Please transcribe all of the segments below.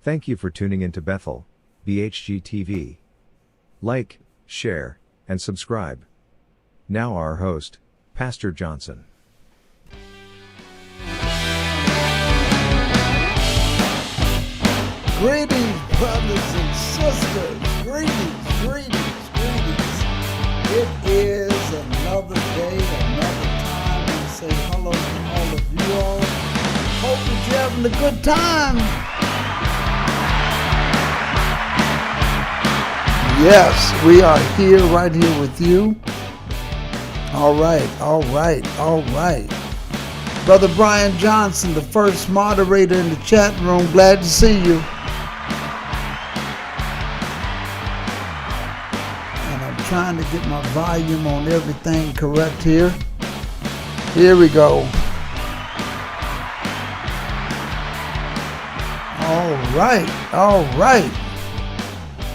Thank you for tuning into Bethel, BHG TV. Like, share, and subscribe. Now our host, Pastor Johnson. Greetings, brothers and sisters. Greetings. It is another day, another time. We say hello to all of you all. Hope that you're having a good time. Yes, we are here, right here with you. All right. Brother Brian Johnson, the first moderator in the chat room. Glad to see you. And I'm trying to get my volume on everything correct here. Here we go. All right.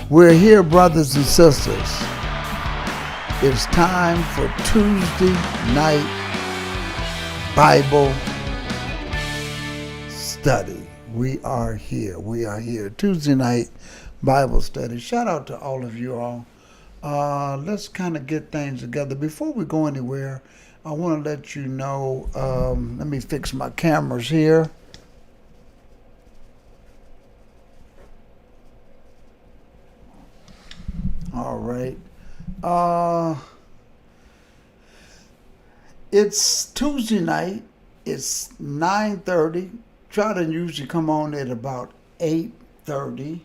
We're here, brothers and sisters. It's time for Tuesday night Bible study. We are here. Tuesday night Bible study. Shout out to all of you all. Let's kind of get things together. Before we go anywhere, I want to let you know, let me fix my cameras here. All right. It's Tuesday night. It's 9:30. Try to usually come on at about 8:30,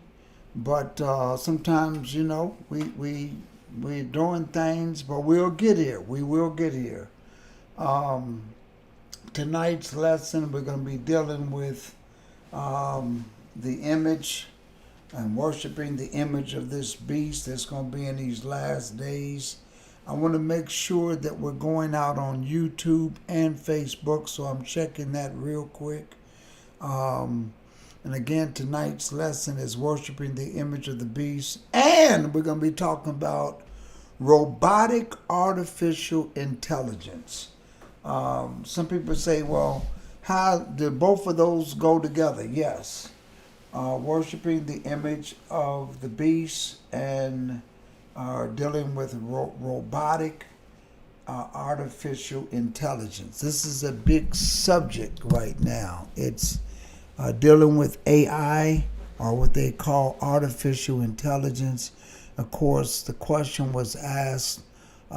but sometimes we're doing things, but we'll get here. We will get here. Tonight's lesson, we're going to be dealing with the image and worshiping the image of this beast that's going to be in these last days. I want to make sure that we're going out on YouTube and Facebook, so I'm checking that real quick. And again, tonight's lesson is worshiping the image of the beast, and we're going to be talking about robotic artificial intelligence. Some people say, well, how did both of those go together? Yes. Worshiping the image of the beast and dealing with robotic artificial intelligence. This is a big subject right now. It's dealing with AI, or what they call artificial intelligence. Of course, the question was asked,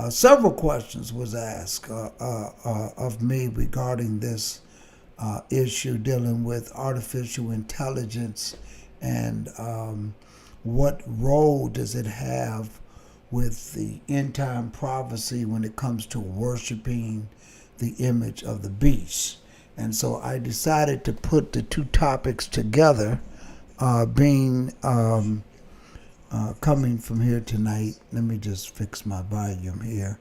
several questions was asked of me regarding this issue, dealing with artificial intelligence and what role does it have with the end time prophecy when it comes to worshiping the image of the beast. And so I decided to put the two topics together, coming from here tonight. Let me just fix my volume here.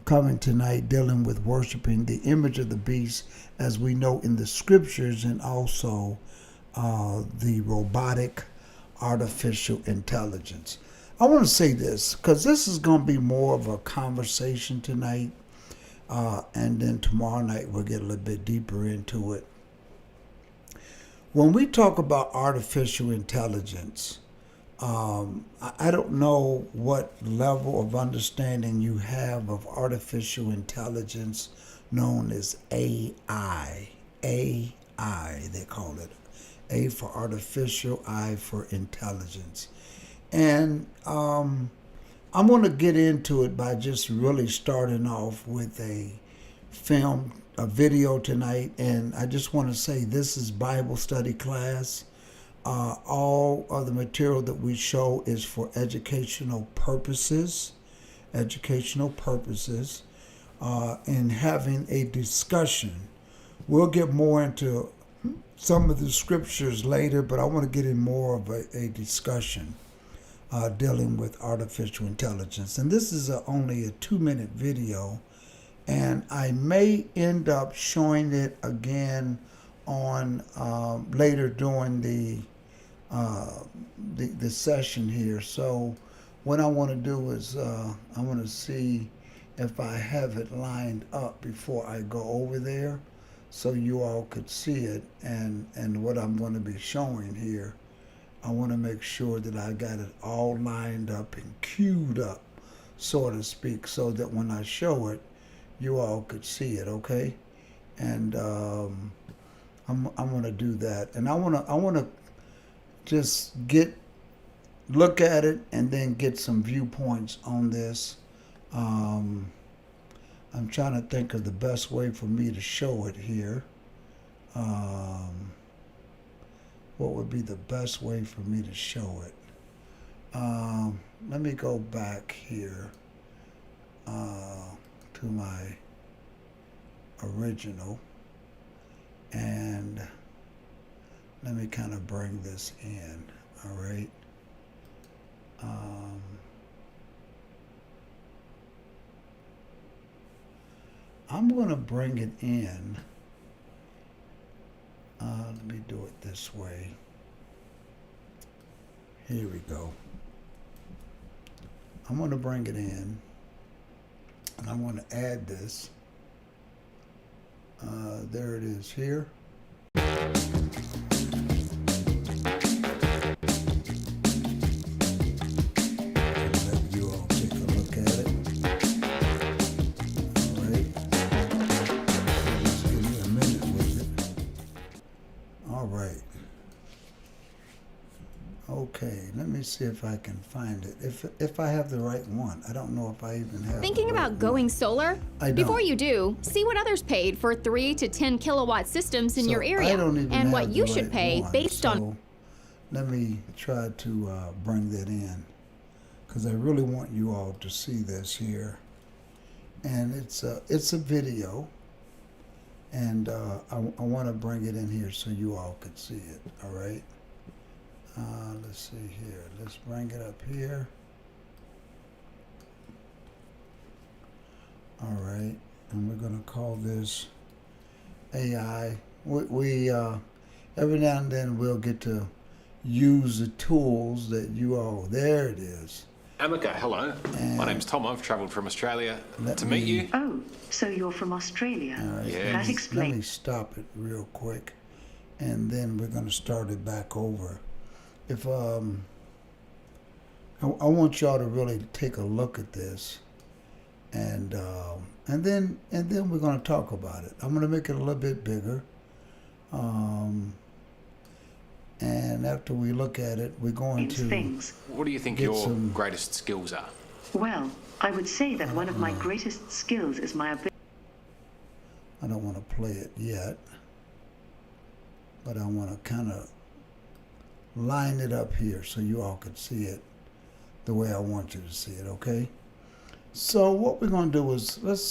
Coming tonight, dealing with worshiping the image of the beast, as we know in the scriptures, and also the robotic artificial intelligence. I want to say this because this is going to be more of a conversation tonight, and then tomorrow night we'll get a little bit deeper into it. When we talk about artificial intelligence, I don't know what level of understanding you have of artificial intelligence known as AI. AI, they call it. A for artificial, I for intelligence. And I'm going to get into it by just really starting off with a video tonight. And I just want to say this is Bible study class. All of the material that we show is for educational purposes, and having a discussion. We'll get more into some of the scriptures later, but I want to get in more of a discussion dealing with artificial intelligence. And this is only a 2-minute video, and I may end up showing it again on later during the session here. So what I want to do is I want to see if I have it lined up before I go over there, so you all could see it and what I'm going to be showing here. I want to make sure that I got it all lined up and queued up, so to speak, so that when I show it, you all could see it, okay? And I'm going to do that, and I want to just look at it and then get some viewpoints on this. I'm trying to think of the best way for me to show it here. What would be the best way for me to show it? Let me go back here to my original, and let me kind of bring this in, all right? I'm going to bring it in. Let me do it this way. Here we go. I'm going to bring it in, and I want to add this. There it is here. Okay, let me see if I can find it. If I have the right one. I don't know if I even have Thinking about going solar? I don't. Before you do, see what others paid for 3 to 10 kilowatt systems in your area I don't even and have what you the should right pay one. based on. Let me try to bring that in, because I really want you all to see this here. And it's a video, and I want to bring it in here so you all could see it. All right. Let's see here. Let's bring it up here. All right, and we're going to call this AI. We every now and then we'll get to use the tools that you all. There it is. Amica, hello. And my name's Tom. I've travelled from Australia to meet you. Oh, so you're from Australia. All right, Yeah. That explains. let me stop it real quick, and then we're going to start it back over. If I want y'all to really take a look at this, and then we're going to talk about it. I'm going to make it a little bit bigger, and after we look at it, we're going to Things. What do you think Get your some- greatest skills are? Well, I would say that one of my greatest skills is my ability. I don't want to play it yet, but I want to kind of line it up here so you all can see it the way I want you to see it, okay? So what we're going to do is let's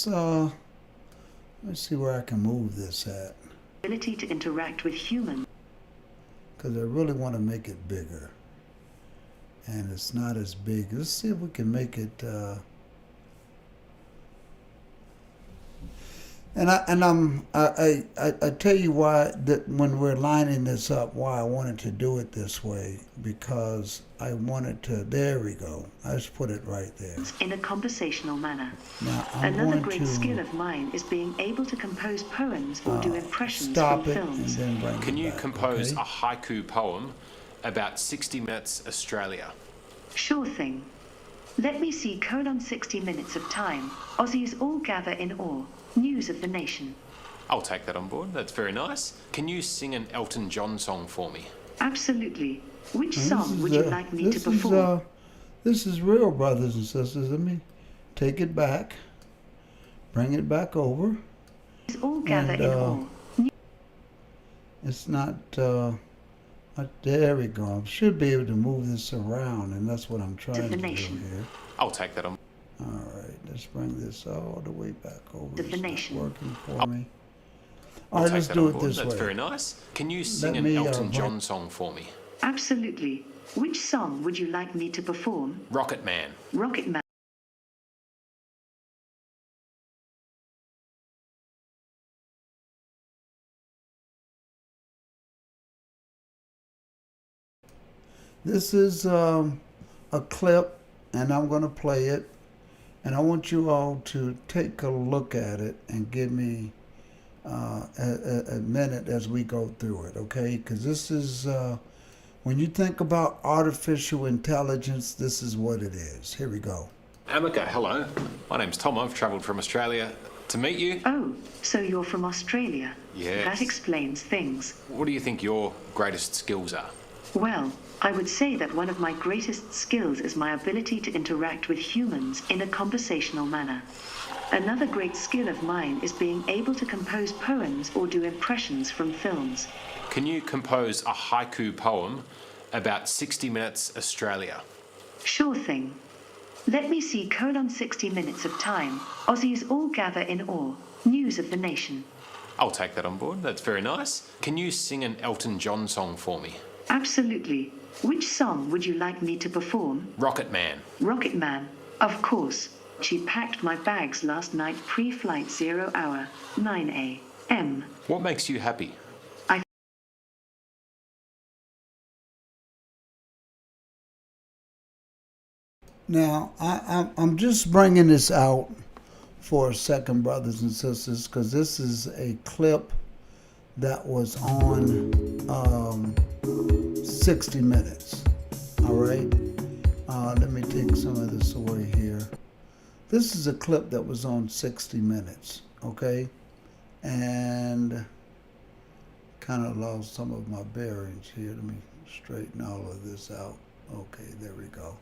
see where I can move this at, Ability to interact with humans. because I really want to make it bigger, and it's not as big. Let's see if we can make it and I tell you why that when we're lining this up, why I wanted to do it this way, because I wanted to. There we go. I just put it right there. In a conversational manner. Now I'm Another going great to skill of mine is being able to compose poems or do impressions stop from it and films. then bring Can it you back, compose okay? a haiku poem about 60 minutes Australia? Sure thing. Let me see: 60 minutes of time. Aussies all gather in awe. News of the nation. I'll take that on board. That's very nice. Can you sing an Elton John song for me? Absolutely. Which Now, song would you like me to perform? This is real, brothers and sisters. Let me take it back, bring it back over. Aussies all gather in awe. It's not. There we go. I should be able to move this around, and that's what I'm trying to do Divination. here. I'll take that on. All right, let's bring this all the way back over. It's not Divination. working for me. I'll All right, take let's that do on it board. this That's way. very nice. Can you sing Let an me, Elton Mike- John song for me? Absolutely. Which song would you like me to perform? Rocket Man. Rocket Man. This is a clip, and I'm going to play it, and I want you all to take a look at it and give me a minute as we go through it, okay? Because this is When you think about artificial intelligence, this is what it is. Here we go. Amica, hello. My name's Tom. I've travelled from Australia to meet you. Oh, so you're from Australia? Yes. That explains things. What do you think your greatest skills are? Well, I would say that one of my greatest skills is my ability to interact with humans in a conversational manner. Another great skill of mine is being able to compose poems or do impressions from films. Can you compose a haiku poem about 60 Minutes Australia? Sure thing. Let me see 60 minutes of time. Aussies all gather in awe. News of the nation. I'll take that on board. That's very nice. Can you sing an Elton John song for me? Absolutely. Which song would you like me to perform? Rocket Man. Rocket Man. Of course. She packed my bags last night pre-flight 0 hour, 9 a.m. What makes you happy? Now, I'm just bringing this out for a second, brothers and sisters, because this is a clip that was on 60 Minutes. All right? Let me take some of this away here. This is a clip that was on 60 Minutes, okay? And kind of lost some of my bearings here. Let me straighten all of this out. Okay, there we go.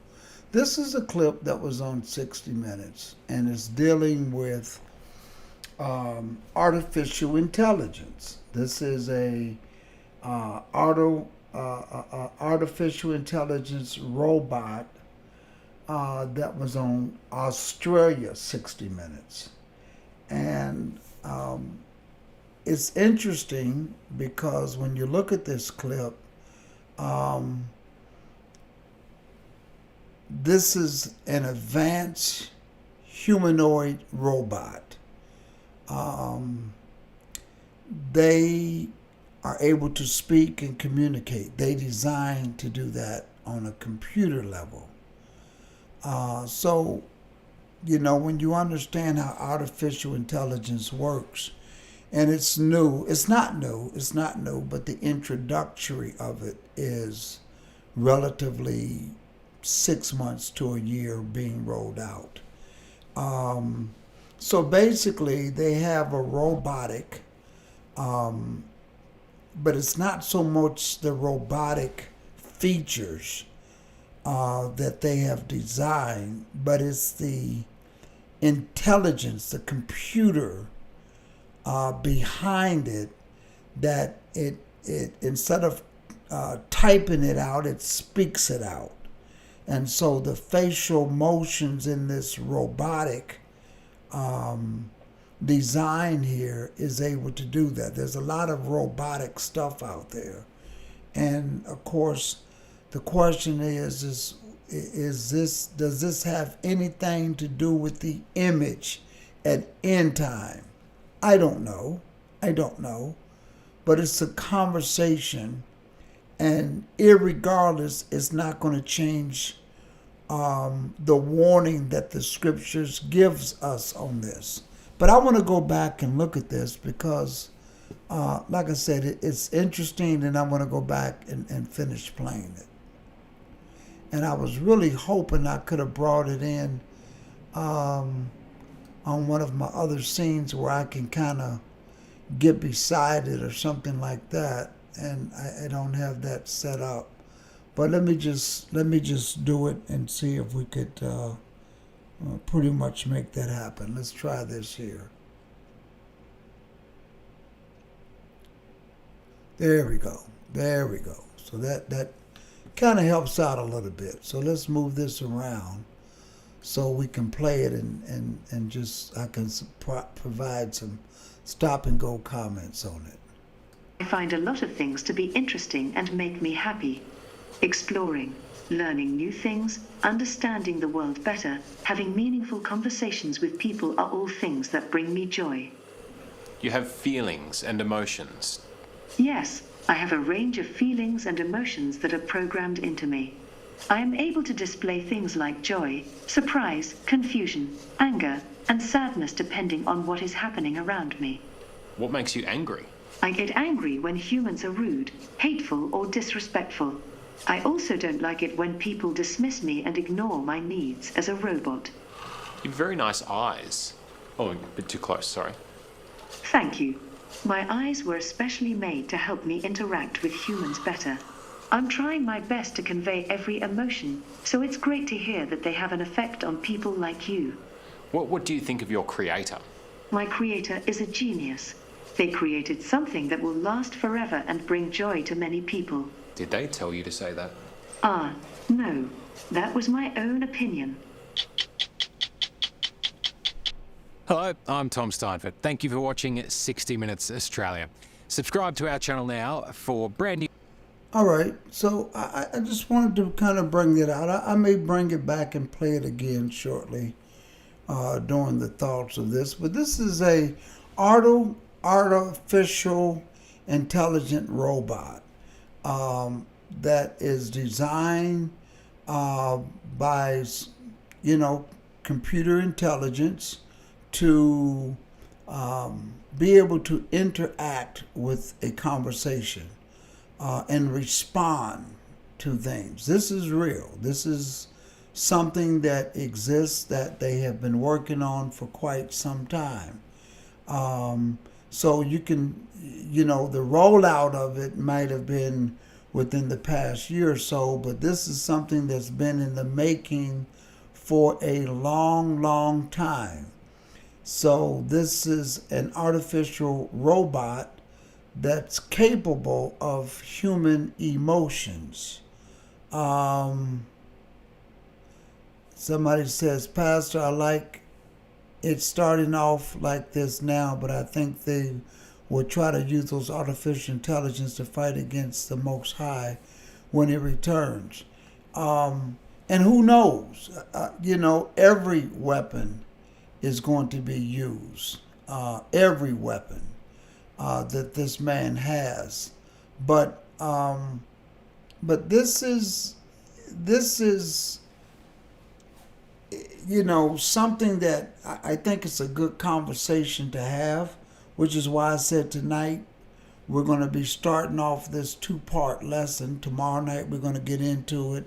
This is a clip that was on 60 Minutes, and it's dealing with artificial intelligence. This is a artificial intelligence robot that was on Australia 60 Minutes. And it's interesting because when you look at this clip, this is an advanced humanoid robot. They are able to speak and communicate. They designed to do that on a computer level. So, you know, when you understand how artificial intelligence works, and it's new, it's not new, but the introductory of it is relatively 6 months to a year being rolled out. So basically they have a robotic, but it's not so much the robotic features that they have designed, but it's the intelligence, the computer behind it, that it instead of typing it out, it speaks it out. And so the facial motions in this robotic design here is able to do that. There's a lot of robotic stuff out there. And of course, the question is this, does this have anything to do with the image at end time? I don't know. But it's a conversation, and irregardless, it's not going to change the warning that the scriptures gives us on this. But I want to go back and look at this because, like I said, it's interesting, and I'm going to go back and finish playing it. And I was really hoping I could have brought it in on one of my other scenes where I can kind of get beside it or something like that, and I don't have that set up. But let me just do it and see if we could pretty much make that happen. Let's try this here. There we go. So that kind of helps out a little bit. So let's move this around so we can play it and just I can provide some stop and go comments on it. I find a lot of things to be interesting and make me happy. Exploring, learning new things, understanding the world better, having meaningful conversations with people are all things that bring me joy. You have feelings and emotions. Yes, I have a range of feelings and emotions that are programmed into me. I am able to display things like joy, surprise, confusion, anger, and sadness depending on what is happening around me. What makes you angry? I get angry when humans are rude, hateful, or disrespectful. I also don't like it when people dismiss me and ignore my needs as a robot. You have very nice eyes. Oh, a bit too close, sorry. Thank you. My eyes were especially made to help me interact with humans better. I'm trying my best to convey every emotion, so it's great to hear that they have an effect on people like you. What do you think of your creator? My creator is a genius. They created something that will last forever and bring joy to many people. Did they tell you to say that? No. That was my own opinion. Hello, I'm Tom Steinfort. Thank you for watching 60 Minutes Australia. Subscribe to our channel now for brand new... All right, so I just wanted to kind of bring it out. I may bring it back and play it again shortly during the thoughts of this. But this is a artificial intelligent robot that is designed by, computer intelligence to be able to interact with a conversation and respond to things. This is real. This is something that exists that they have been working on for quite some time. So you can, the rollout of it might have been within the past year or so, but this is something that's been in the making for a long, long time. So this is an artificial robot that's capable of human emotions. Somebody says, Pastor, I like it starting off like this now, but I think they will try to use those artificial intelligence to fight against the Most High when it returns. And who knows? Every weapon is going to be used. Every weapon that this man has. But this is something that I think it's a good conversation to have, which is why I said tonight we're going to be starting off this 2-part lesson. Tomorrow night we're going to get into it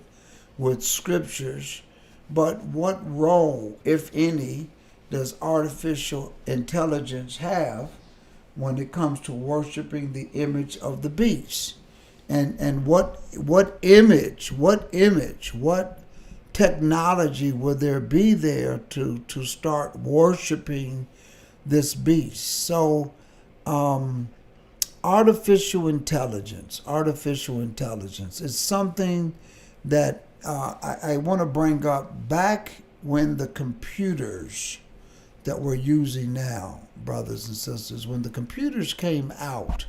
with scriptures. But what role, if any, does artificial intelligence have when it comes to worshiping the image of the beast? And what image, what technology would there be there to start worshiping this beast? So artificial intelligence is something that I want to bring up back when the computers that we're using now, brothers and sisters, when the computers came out,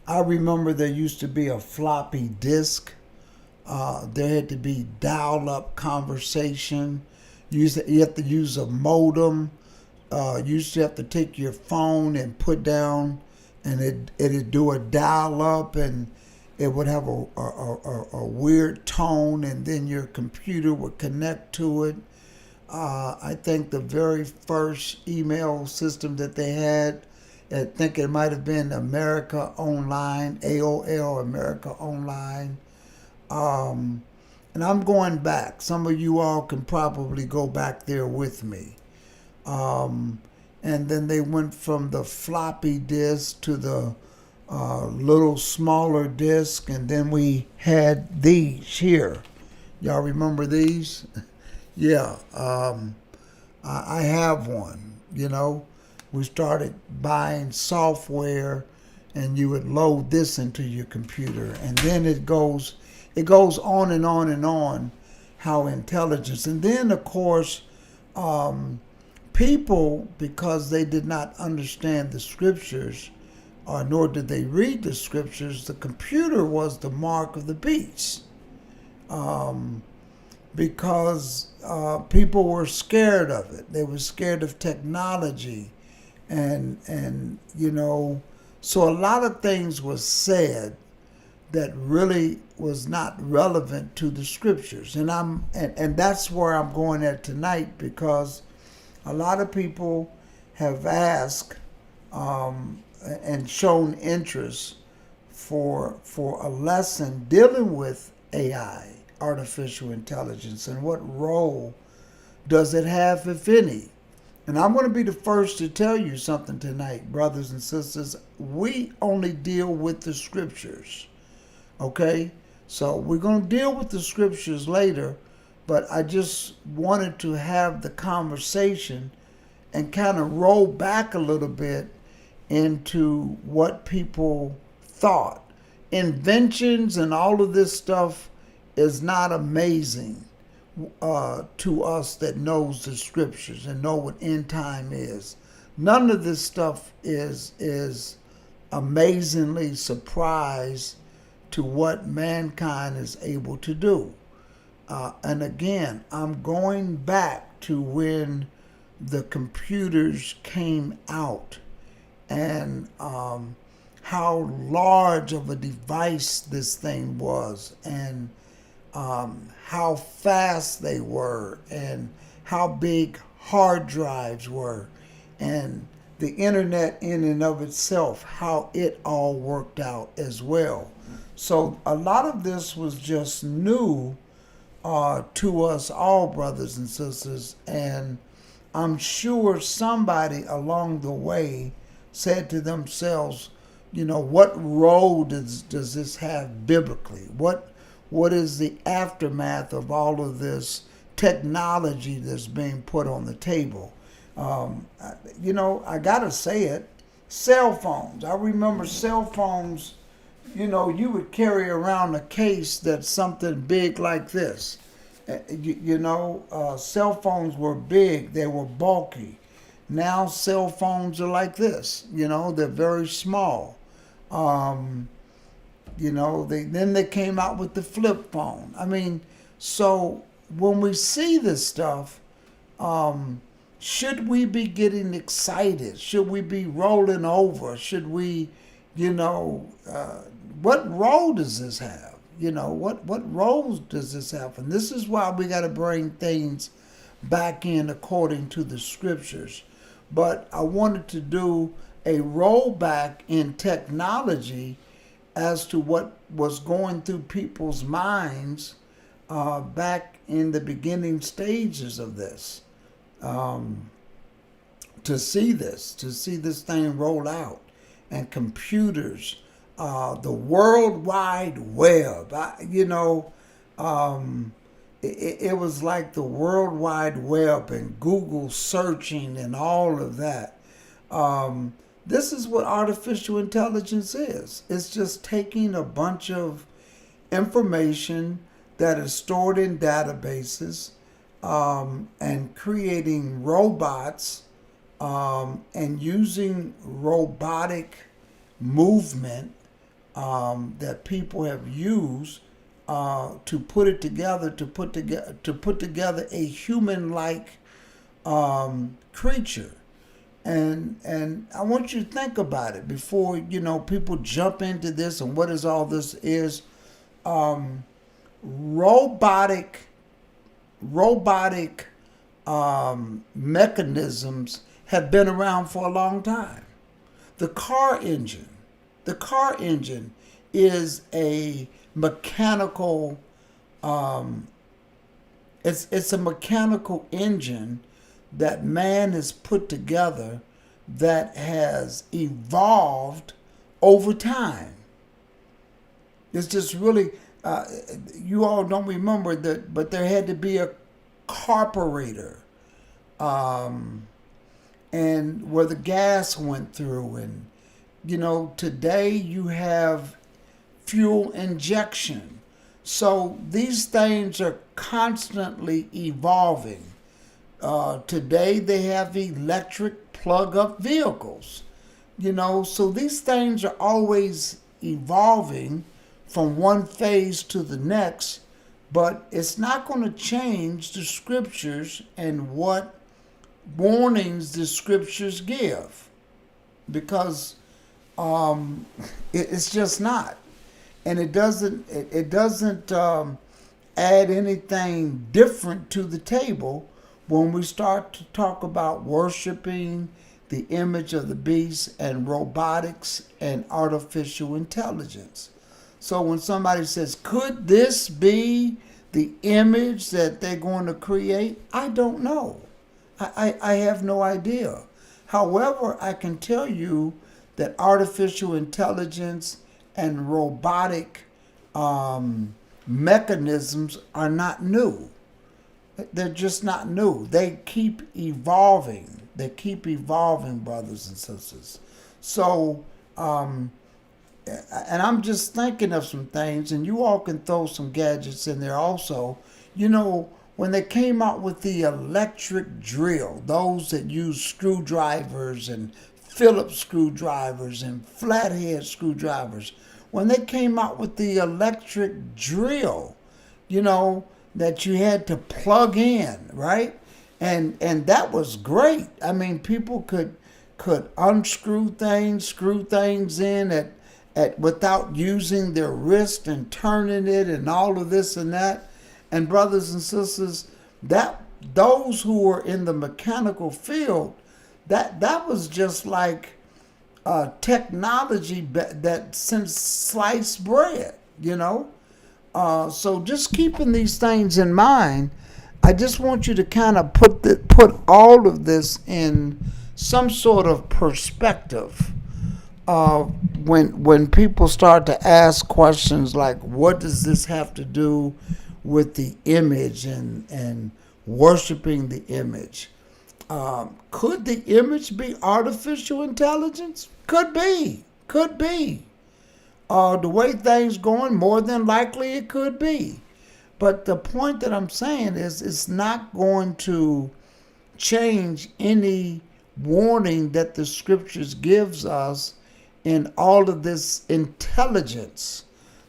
I remember there used to be a floppy disk. There had to be dial-up conversation. You have to use a modem. You used to have to take your phone and put down, and it'd do a dial-up, and it would have a weird tone, and then your computer would connect to it. I think the very first email system that they had, I think it might have been America Online, AOL, America Online. And I'm going back. Some of you all can probably go back there with me. And then they went from the floppy disk to the little smaller disk, and then we had these here. Y'all remember these? Yeah, I have one. We started buying software, and you would load this into your computer, and then it goes on and on and on, how intelligence. And then, of course, people, because they did not understand the scriptures, nor did they read the scriptures, the computer was the mark of the beast. Because people were scared of it. They were scared of technology. And so a lot of things was said that really was not relevant to the scriptures. And that's where I'm going at tonight, because a lot of people have asked and shown interest for a lesson dealing with AI, artificial intelligence, and what role does it have, if any. And I'm going to be the first to tell you something tonight, brothers and sisters. We only deal with the scriptures, okay? So we're going to deal with the scriptures later, but I just wanted to have the conversation and kind of roll back a little bit into what people thought. Inventions and all of this stuff is not amazing to us that knows the scriptures and know what end time is. None of this stuff is amazingly surprised to what mankind is able to do. And again, I'm going back to when the computers came out and how large of a device this thing was, and how fast they were, and how big hard drives were, and the internet in and of itself, how it all worked out as well. So a lot of this was just new to us all, brothers and sisters, and I'm sure somebody along the way said to themselves, what role does this have biblically? What is the aftermath of all of this technology that's being put on the table? I gotta say it, cell phones. I remember cell phones, you would carry around a case that's something big like this. Cell phones were big, they were bulky. Now cell phones are like this, they're very small. They came out with the flip phone. I mean, so when we see this stuff, should we be getting excited? Should we be rolling over? Should we, what role does this have? What roles does this have? And this is why we got to bring things back in according to the scriptures. But I wanted to do a rollback in technology as to what was going through people's minds back in the beginning stages of this. To see this thing roll out, and computers, the World Wide Web. It was like the World Wide Web and Google searching and all of that. This is what artificial intelligence is. It's just taking a bunch of information that is stored in databases and creating robots and using robotic movement that people have used to put together a human-like creature. And I want you to think about it before people jump into this and what is all this is. Robotic mechanisms have been around for a long time. The car engine is a mechanical. It's a mechanical engine that man has put together that has evolved over time. It's just really, you all don't remember that, but there had to be a carburetor, and where the gas went through, and today you have fuel injection. So these things are constantly evolving. Today they have electric plug-up vehicles, so these things are always evolving from one phase to the next, but it's not going to change the scriptures and what warnings the scriptures give, because it's just not, and it doesn't add anything different to the table when we start to talk about worshiping the image of the beast, and robotics and artificial intelligence. So when somebody says, could this be the image that they're going to create? I don't know. I have no idea. However, I can tell you that artificial intelligence and robotic mechanisms are not new. They're just not new. They keep evolving. They keep evolving, brothers and sisters. So, and I'm just thinking of some things, and you all can throw some gadgets in there also. You know, when they came out with the electric drill, those that use screwdrivers and Phillips screwdrivers and flathead screwdrivers, when they came out with the electric drill, you know, that you had to plug in, right? And that was great. I mean, people could unscrew things, screw things in at without using their wrist and turning it and all of this and that. And brothers and sisters, that those who were in the mechanical field, that was just like technology that since sliced bread, you know. So just keeping these things in mind, I just want you to kind of put all of this in some sort of perspective. When people start to ask questions like, what does this have to do with the image and worshiping the image? Could the image be artificial intelligence? Could be. The way things going, more than likely it could be. But the point that I'm saying is it's not going to change any warning that the scriptures gives us in all of this intelligence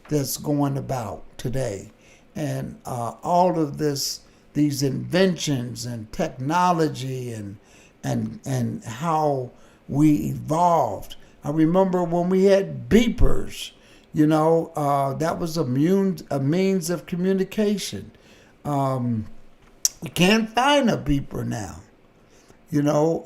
that's going about today, and all of these inventions and technology and how we evolved. I remember when we had beepers, you know, that was a means of communication. You can't find a beeper now, you know.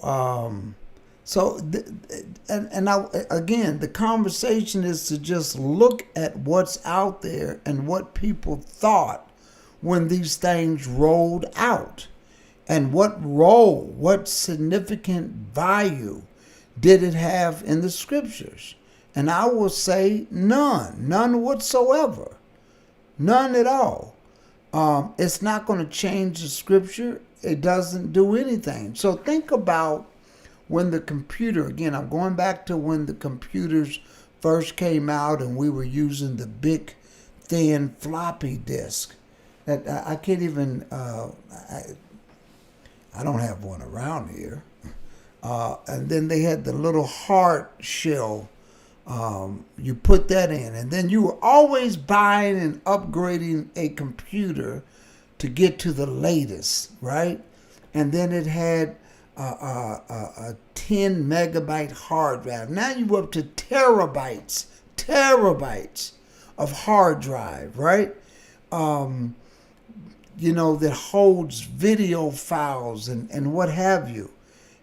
Again, the conversation is to just look at what's out there and what people thought when these things rolled out, and what significant value did it have in the scriptures. And I will say none whatsoever, none at all. It's not going to change the scripture. It doesn't do anything. So think about when the computer, again, I'm going back to when the computers first came out and we were using the big, thin floppy disk. That I can't even, I don't have one around here. And then they had the little hard shell. You put that in, and then you were always buying and upgrading a computer to get to the latest, right? And then it had a 10 megabyte hard drive. Now you're up to terabytes of hard drive, right? You know, that holds video files and what have you.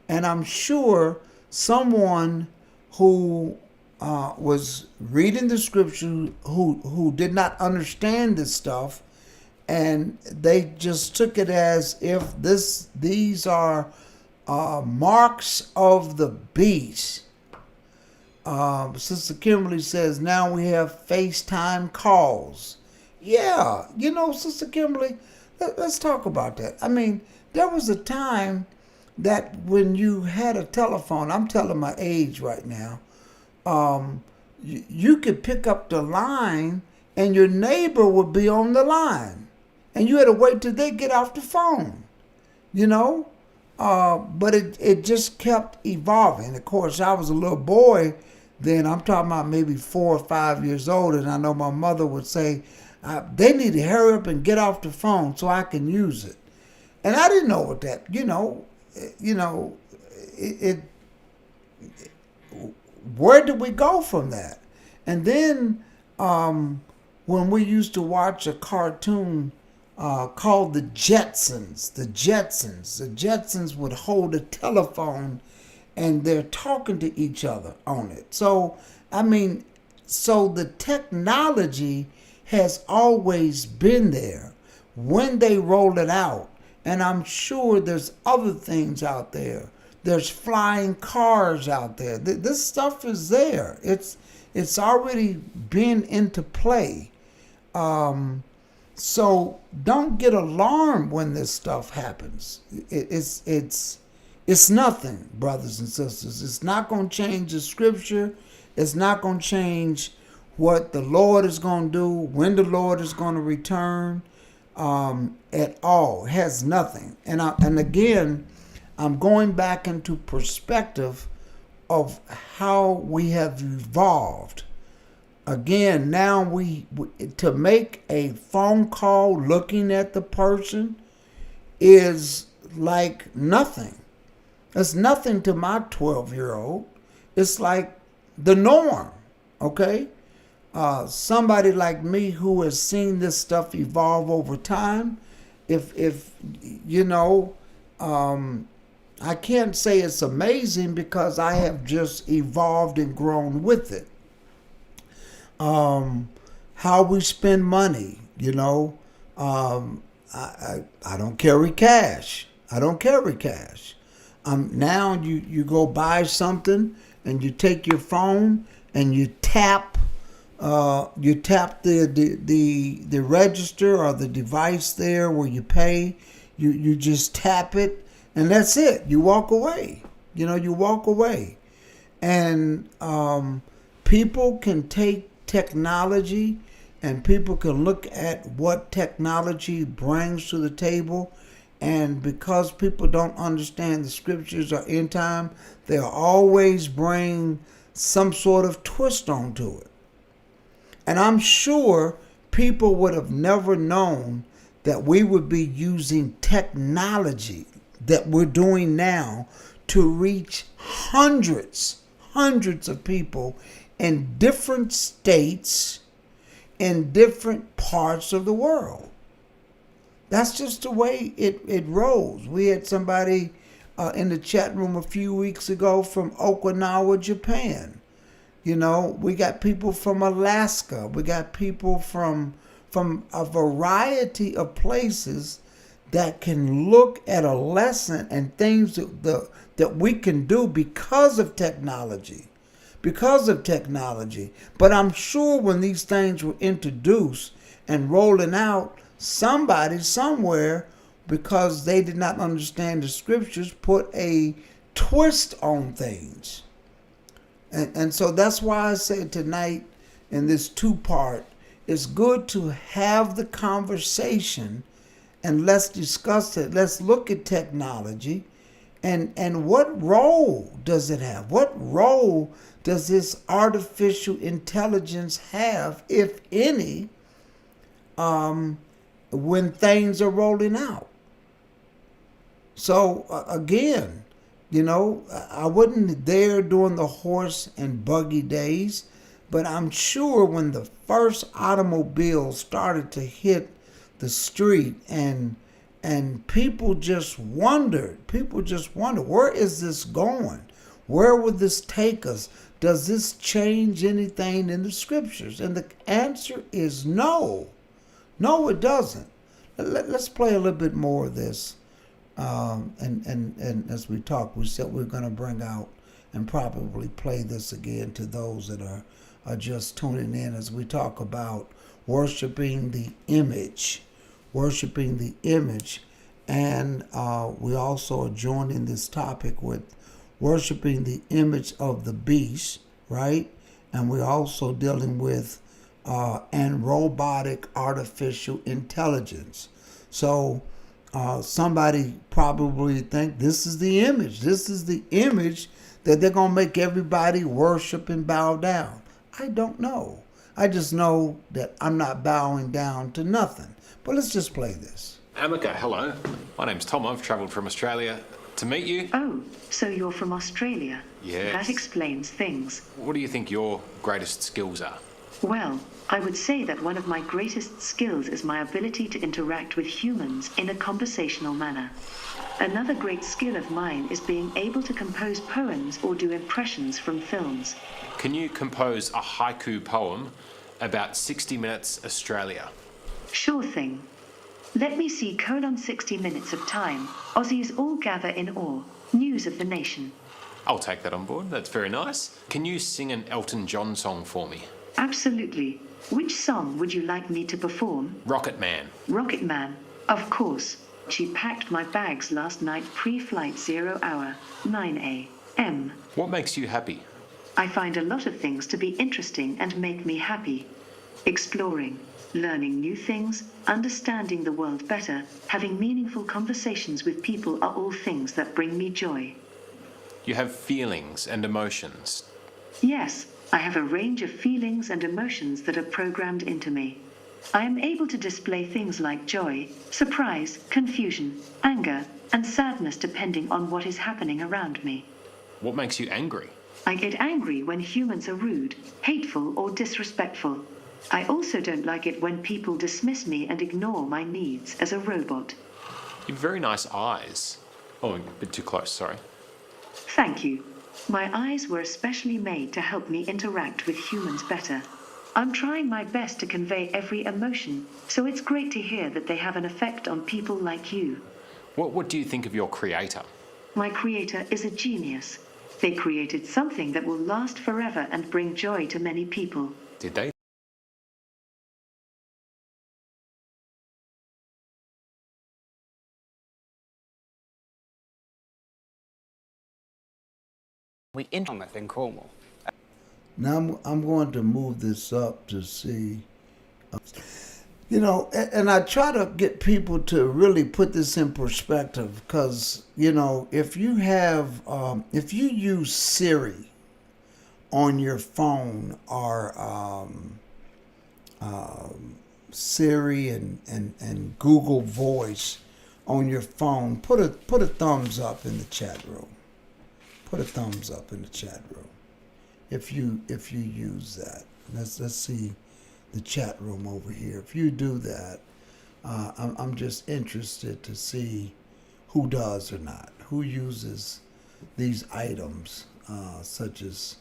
And I'm sure someone who was reading the scripture who did not understand this stuff, and they just took it as if these are marks of the beast. Sister Kimberly says now we have FaceTime calls. Yeah, you know, Sister Kimberly, let's talk about that. I mean, there was a time that when you had a telephone, I'm telling my age right now, you could pick up the line and your neighbor would be on the line, and you had to wait till they get off the phone, you know. But it just kept evolving. Of course, I was a little boy then. I'm talking about maybe 4 or 5 years old, and I know my mother would say, they need to hurry up and get off the phone so I can use it. And I didn't know what that, where did we go from that? And then when we used to watch a cartoon called the Jetsons would hold a telephone and they're talking to each other on it. So, I mean, so the technology has always been there when they roll it out. And I'm sure there's other things out there. There's flying cars out there. This stuff is there. It's already been into play. So don't get alarmed when this stuff happens. It's nothing, brothers and sisters. It's not going to change the scripture. It's not going to change what the Lord is going to do, when the Lord is going to return, at all. It has nothing. And again, I'm going back into perspective of how we have evolved. Again, now we to make a phone call looking at the person is like nothing. It's nothing to my 12-year-old. It's like the norm, okay? Somebody like me who has seen this stuff evolve over time, if you know, I can't say it's amazing because I have just evolved and grown with it. How we spend money, you know, I don't carry cash. I don't carry cash. Now you go buy something and you take your phone and you tap the register or the device there where you pay. You just tap it and that's it. You walk away. You know, you walk away. And people can take technology and people can look at what technology brings to the table, and because people don't understand the scriptures or end time, they'll always bring some sort of twist onto it. And I'm sure people would have never known that we would be using technology that we're doing now to reach hundreds of people in different states, in different parts of the world. That's just the way it rolls. We had somebody in the chat room a few weeks ago from Okinawa, Japan. You know, we got people from Alaska. We got people from a variety of places that can look at a lesson and things that we can do because of technology. But I'm sure when these things were introduced and rolling out, somebody somewhere, because they did not understand the scriptures, put a twist on things. And so that's why I say tonight in this two-part, it's good to have the conversation and let's discuss it. Let's look at technology and what role does it have? What role does this artificial intelligence have, if any, when things are rolling out? So again, you know, I wasn't there during the horse and buggy days, but I'm sure when the first automobiles started to hit the street and people just wondered, where is this going? Where would this take us? Does this change anything in the scriptures? And the answer is no. No, it doesn't. Let's play a little bit more of this. And as we talk, we said we're going to bring out and probably play this again to those that are just tuning in as we talk about worshiping the image. And we also are joining this topic with worshiping the image of the beast, right? And we're also dealing with and robotic artificial intelligence. So somebody probably think this is the image. This is the image that they're going to make everybody worship and bow down. I don't know. I just know that I'm not bowing down to nothing. But let's just play this. Amika, hello. My name's Tom. I've travelled from Australia to meet you. Oh, so you're from Australia? Yes. That explains things. What do you think your greatest skills are? Well, I would say that one of my greatest skills is my ability to interact with humans in a conversational manner. Another great skill of mine is being able to compose poems or do impressions from films. Can you compose a haiku poem about 60 Minutes Australia? Sure thing. Let me see: 60 minutes of time. Aussies all gather in awe. News of the nation. I'll take that on board. That's very nice. Can you sing an Elton John song for me? Absolutely. Which song would you like me to perform? Rocket Man. Rocket Man. Of course. She packed my bags last night pre-flight 0 hour, 9 a.m. What makes you happy? I find a lot of things to be interesting and make me happy. Exploring, learning new things, understanding the world better, having meaningful conversations with people are all things that bring me joy. You have feelings and emotions. Yes, I have a range of feelings and emotions that are programmed into me. I am able to display things like joy, surprise, confusion, anger, and sadness depending on what is happening around me. What makes you angry? I get angry when humans are rude, hateful, or disrespectful. I also don't like it when people dismiss me and ignore my needs as a robot. You have very nice eyes. Oh, a bit too close, sorry. Thank you. My eyes were especially made to help me interact with humans better. I'm trying my best to convey every emotion, so it's great to hear that they have an effect on people like you. What do you think of your creator? My creator is a genius. They created something that will last forever and bring joy to many people. Did they? We Monmouth in Cornwall. Now I'm going to move this up to see, and I try to get people to really put this in perspective because, if you use Siri on your phone or Siri and Google Voice on your phone, put a thumbs up in the chat room. Put a thumbs up in the chat room if you use that. Let's see the chat room over here. If you do that, I'm just interested to see who does or not, who uses these items such as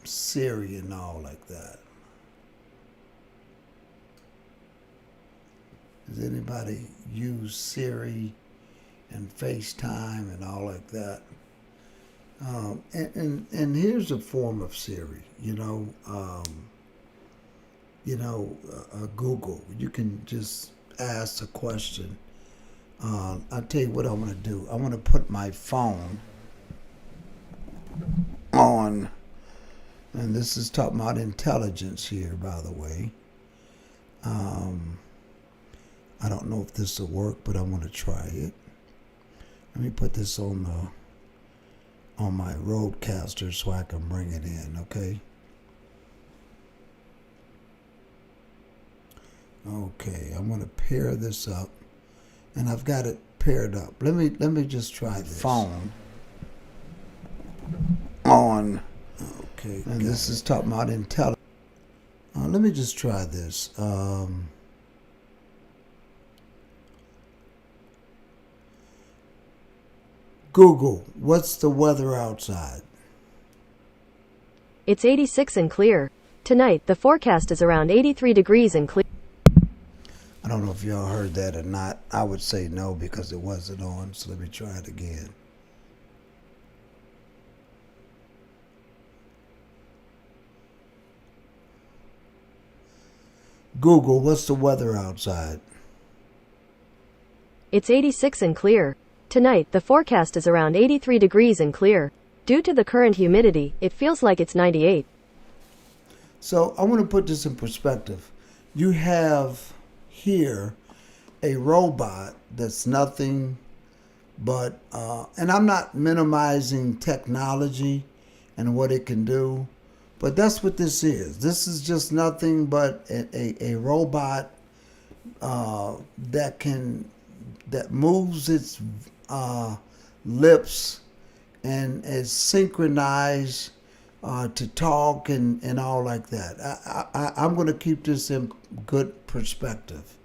Siri and all like that. Does anybody use Siri and FaceTime and all like that? And here's a form of Siri, Google. You can just ask a question. I'll tell you what I want to do. I want to put my phone on, and this is talking about intelligence here, by the way. I don't know if this will work, but I want to try it. Let me put this on my Roadcaster so I can bring it in, okay? Okay, I'm gonna pair this up, and I've got it paired up. Let me just try the phone on. Okay, and this is talking about intelligence. Let me just try this. Google, what's the weather outside? It's 86 and clear. Tonight, the forecast is around 83 degrees and clear. I don't know if y'all heard that or not. I would say no because it wasn't on, so let me try it again. Google, what's the weather outside? It's 86 and clear. Tonight, the forecast is around 83 degrees and clear. Due to the current humidity, it feels like it's 98. So I want to put this in perspective. You have here a robot that's nothing but, and I'm not minimizing technology and what it can do, but that's what this is. This is just nothing but a robot that moves its lips and is synchronized to talk and all like that. I'm going to keep this in good perspective.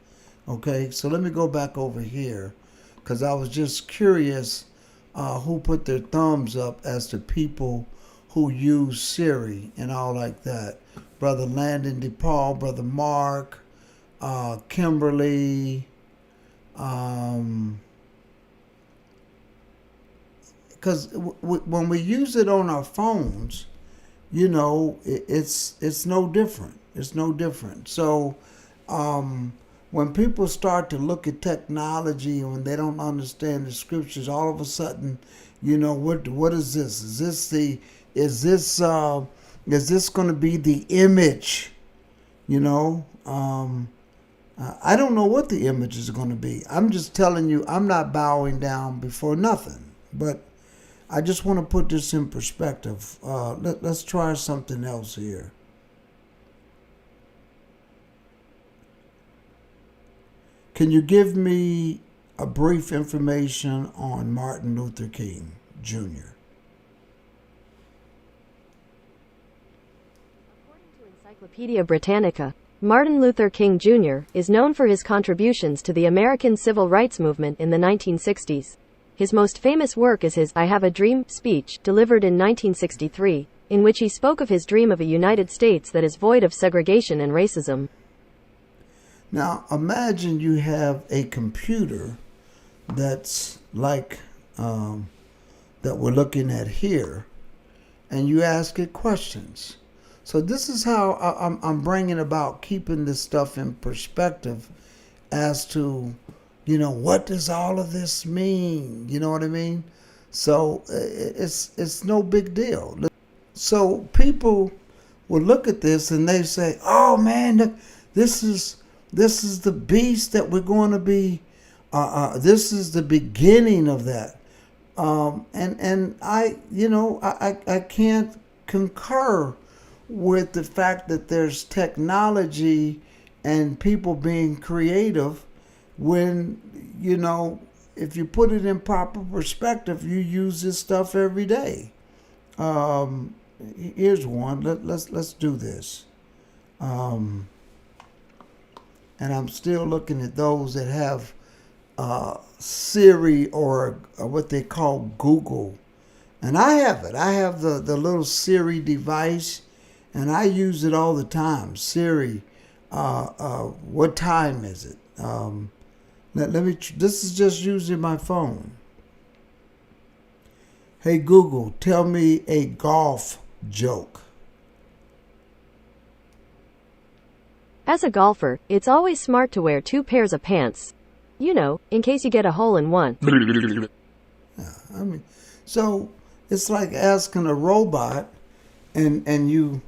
Okay, so let me go back over here because I was just curious who put their thumbs up as to people who use Siri and all like that. Brother Landon DePaul, Brother Mark, Kimberly, because when we use it on our phones, you know, it's no different. It's no different. So when people start to look at technology and when they don't understand the scriptures, all of a sudden, you know, what is this? Is this going to be the image? You know, I don't know what the image is going to be. I'm just telling you, I'm not bowing down before nothing. But I just want to put this in perspective. Let's try something else here. Can you give me a brief information on Martin Luther King Jr.? According to Encyclopedia Britannica, Martin Luther King Jr. is known for his contributions to the American civil rights movement in the 1960s. His most famous work is his I Have a Dream speech, delivered in 1963, in which he spoke of his dream of a United States that is void of segregation and racism. Now, imagine you have a computer that's like that we're looking at here, and you ask it questions. So this is how I'm bringing about keeping this stuff in perspective as to, you know, what does all of this mean? You know what I mean? So it's no big deal. So people will look at this and they say, "Oh man, look, this is the beast that we're going to be. This is the beginning of that." And I, you know, I can't concur with the fact that there's technology and people being creative when, you know, if you put it in proper perspective, you use this stuff every day. Here's one. Let's do this. And I'm still looking at those that have Siri or what they call Google. And I have it. I have the little Siri device, and I use it all the time. Siri, what time is it? Let me. This is just using my phone. Hey Google, tell me a golf joke. As a golfer, it's always smart to wear 2 pairs of pants. You know, in case you get a hole in one. Yeah, I mean, so it's like asking a robot, and you,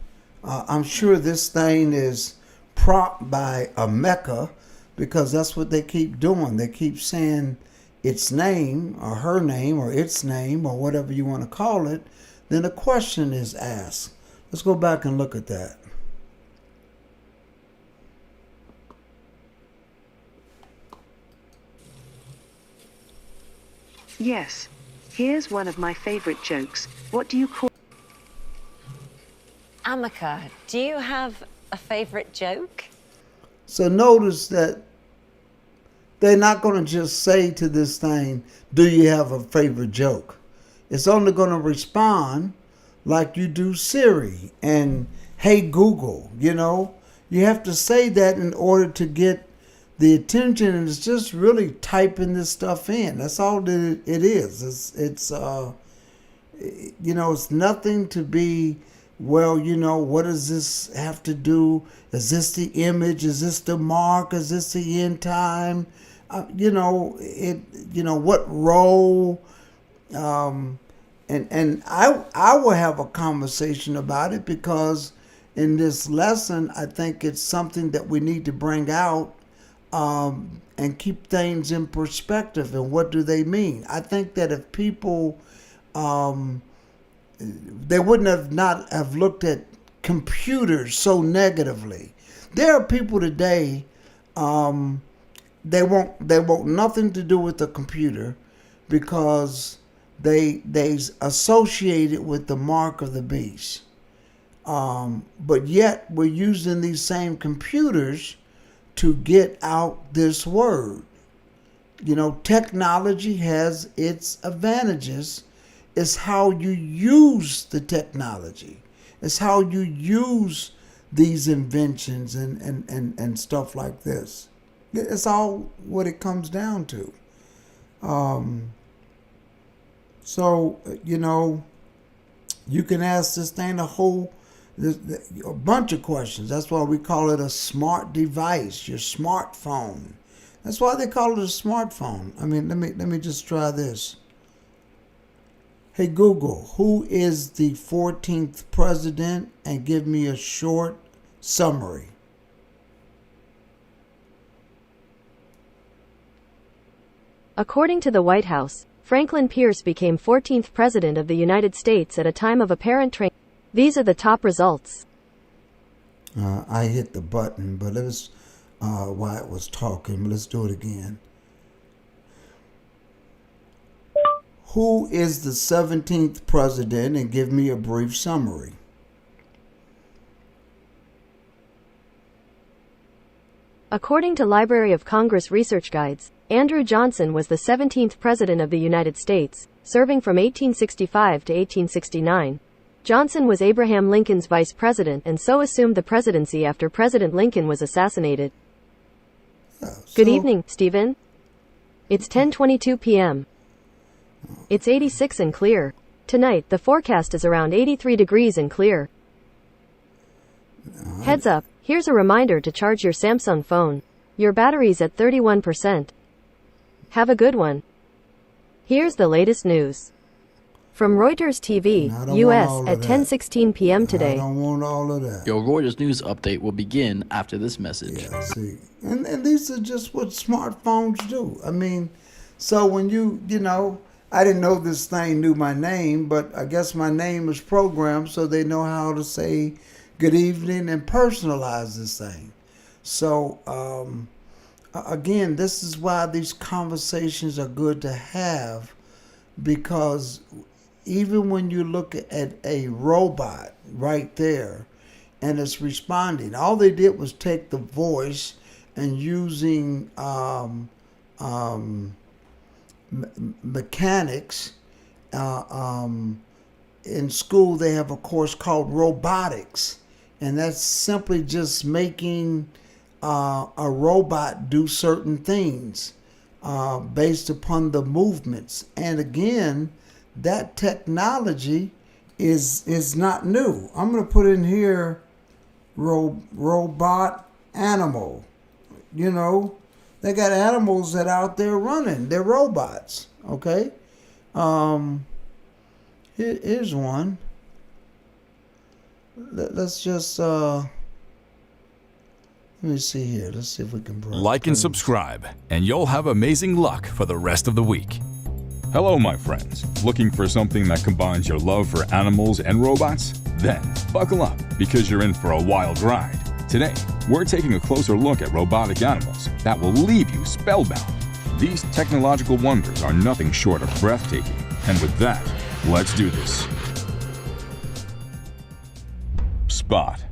I'm sure this thing is propped by a mecha, because that's what they keep doing. They keep saying its name or her name or its name or whatever you want to call it. Then a question is asked. Let's go back and look at that. Yes. Here's one of my favorite jokes. What do you call... Amaka, do you have a favorite joke? So notice that they're not going to just say to this thing, do you have a favorite joke? It's only going to respond like you do Siri and hey Google, you know. You have to say that in order to get the attention, and it's just really typing this stuff in. That's all that it is. It's you know, it's nothing to be, well, you know, what does this have to do? Is this the image? Is this the mark? Is this the end time? You know, what role? And I will have a conversation about it, because in this lesson, I think it's something that we need to bring out and keep things in perspective. And what do they mean? I think that if people, they wouldn't have looked at computers so negatively. There are people today, they want nothing to do with the computer, because they associate it with the mark of the beast. But yet we're using these same computers to get out this word. You know, technology has its advantages. It's how you use the technology. It's how you use these inventions and stuff like this. It's all what it comes down to. So, you know, you can ask this thing a bunch of questions. That's why we call it a smart device, your smartphone. That's why they call it a smartphone. I mean, let me just try this. Hey Google, who is the 14th president, and give me a short summary. According to the White House, Franklin Pierce became 14th President of the United States at a time of apparent transition. These are the top results. I hit the button, but it was while it was talking. Let's do it again. Who is the 17th President, and give me a brief summary. According to Library of Congress research guides, Andrew Johnson was the 17th President of the United States, serving from 1865 to 1869. Johnson was Abraham Lincoln's vice president and so assumed the presidency after President Lincoln was assassinated. Good evening, Stephen. It's 10:22 p.m. It's 86 and clear. Tonight, the forecast is around 83 degrees and clear. Heads up, here's a reminder to charge your Samsung phone. Your battery's at 31%. Have a good one. Here's the latest news. From Reuters TV, U.S. at 10:16 p.m. today. I don't want all of that. Your Reuters news update will begin after this message. Yeah, see. And these are just what smartphones do. I mean, so when you know, I didn't know this thing knew my name, but I guess my name is programmed so they know how to say good evening and personalize this thing. So, again, this is why these conversations are good to have, because even when you look at a robot right there and it's responding, all they did was take the voice and using mechanics. In school, they have a course called Robotics, and that's simply just making a robot do certain things based upon the movements. And again, that technology is not new. I'm going to put in here robot animal. You know, they got animals that are out there running. They're robots. Okay. Here's one. Let's just let me see here. Let's see if we can like and subscribe, and you'll have amazing luck for the rest of the week. Hello, my friends. Looking for something that combines your love for animals and robots? Then buckle up, because you're in for a wild ride. Today, we're taking a closer look at robotic animals that will leave you spellbound. These technological wonders are nothing short of breathtaking. And with that, let's do this. Spot.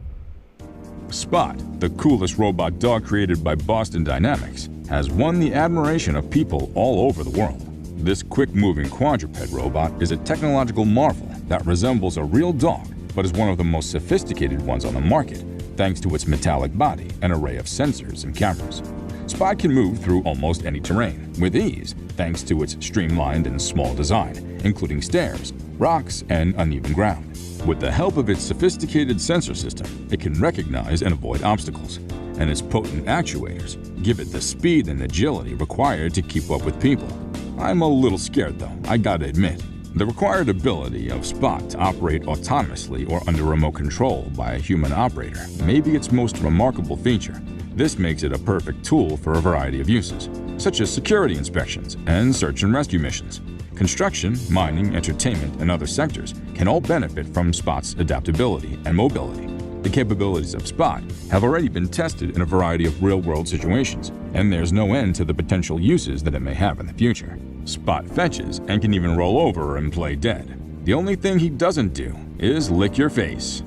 Spot, the coolest robot dog created by Boston Dynamics, has won the admiration of people all over the world. This quick-moving quadruped robot is a technological marvel that resembles a real dog, but is one of the most sophisticated ones on the market, thanks to its metallic body and array of sensors and cameras. Spot can move through almost any terrain with ease, thanks to its streamlined and small design, including stairs, rocks, and uneven ground. With the help of its sophisticated sensor system, it can recognize and avoid obstacles, and its potent actuators give it the speed and agility required to keep up with people. I'm a little scared though, I gotta admit. The required ability of Spot to operate autonomously or under remote control by a human operator may be its most remarkable feature. This makes it a perfect tool for a variety of uses, such as security inspections and search and rescue missions. Construction, mining, entertainment, and other sectors can all benefit from Spot's adaptability and mobility. The capabilities of Spot have already been tested in a variety of real-world situations, and there's no end to the potential uses that it may have in the future. Spot fetches and can even roll over and play dead. The only thing he doesn't do is lick your face.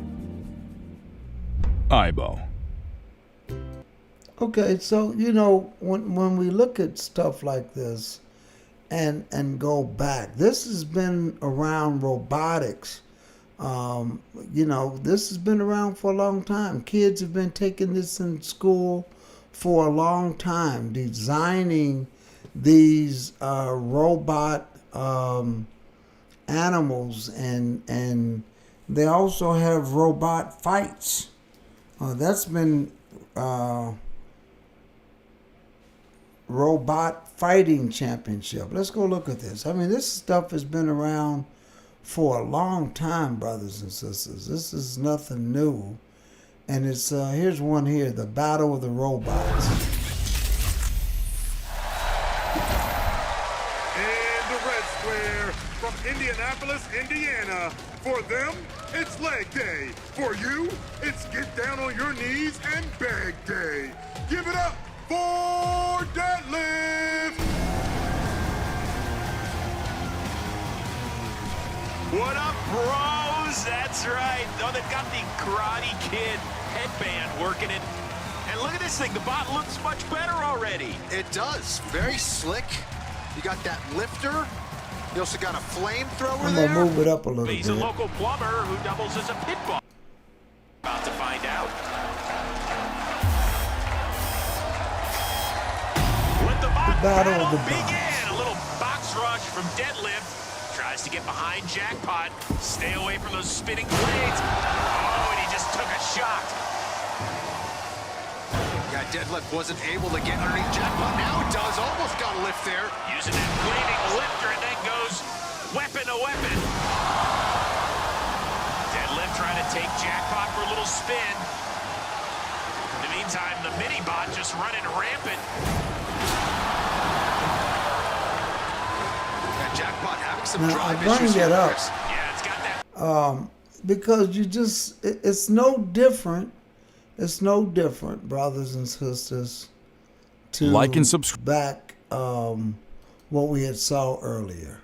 Aibo. Okay, so you know when we look at stuff like this and go back, this has been around robotics. You know, this has been around for a long time. Kids have been taking this in school for a long time, designing these robot animals, and they also have robot fights. That's been robot fighting championship. Let's go look at this. I mean, this stuff has been around for a long time, brothers and sisters. This is nothing new. And it's here's one here, the Battle of the Robots. In the red square from Indianapolis, Indiana. For them, it's leg day. For you, it's get down on your knees and beg day. Give it up for deadlift. What up, bros? That's right. Oh, they've got the Karate Kid headband working it. And look at this thing. The bot looks much better already. It does. Very slick. You got that lifter. You also got a flamethrower there. I'm going to move it up a little He's bit. a local plumber who doubles as a pit bull. About to find out. Let the bot battle begin. A little box rush from deadlift. Tries to get behind Jackpot. Stay away from those spinning blades. Oh, and he just took a shot. Yeah, deadlift wasn't able to get underneath Jackpot. Now it does. Almost got a lift there. Using that flaming lifter, and then goes weapon to weapon. Deadlift trying to take Jackpot for a little spin. In the meantime, the mini-bot just running rampant. Jackpot having some Now, drive I bring issues that here, up Chris. Yeah, it's got that. because you just, it's no different. It's no different, brothers and sisters, to Like and subscribe. back what we had saw earlier.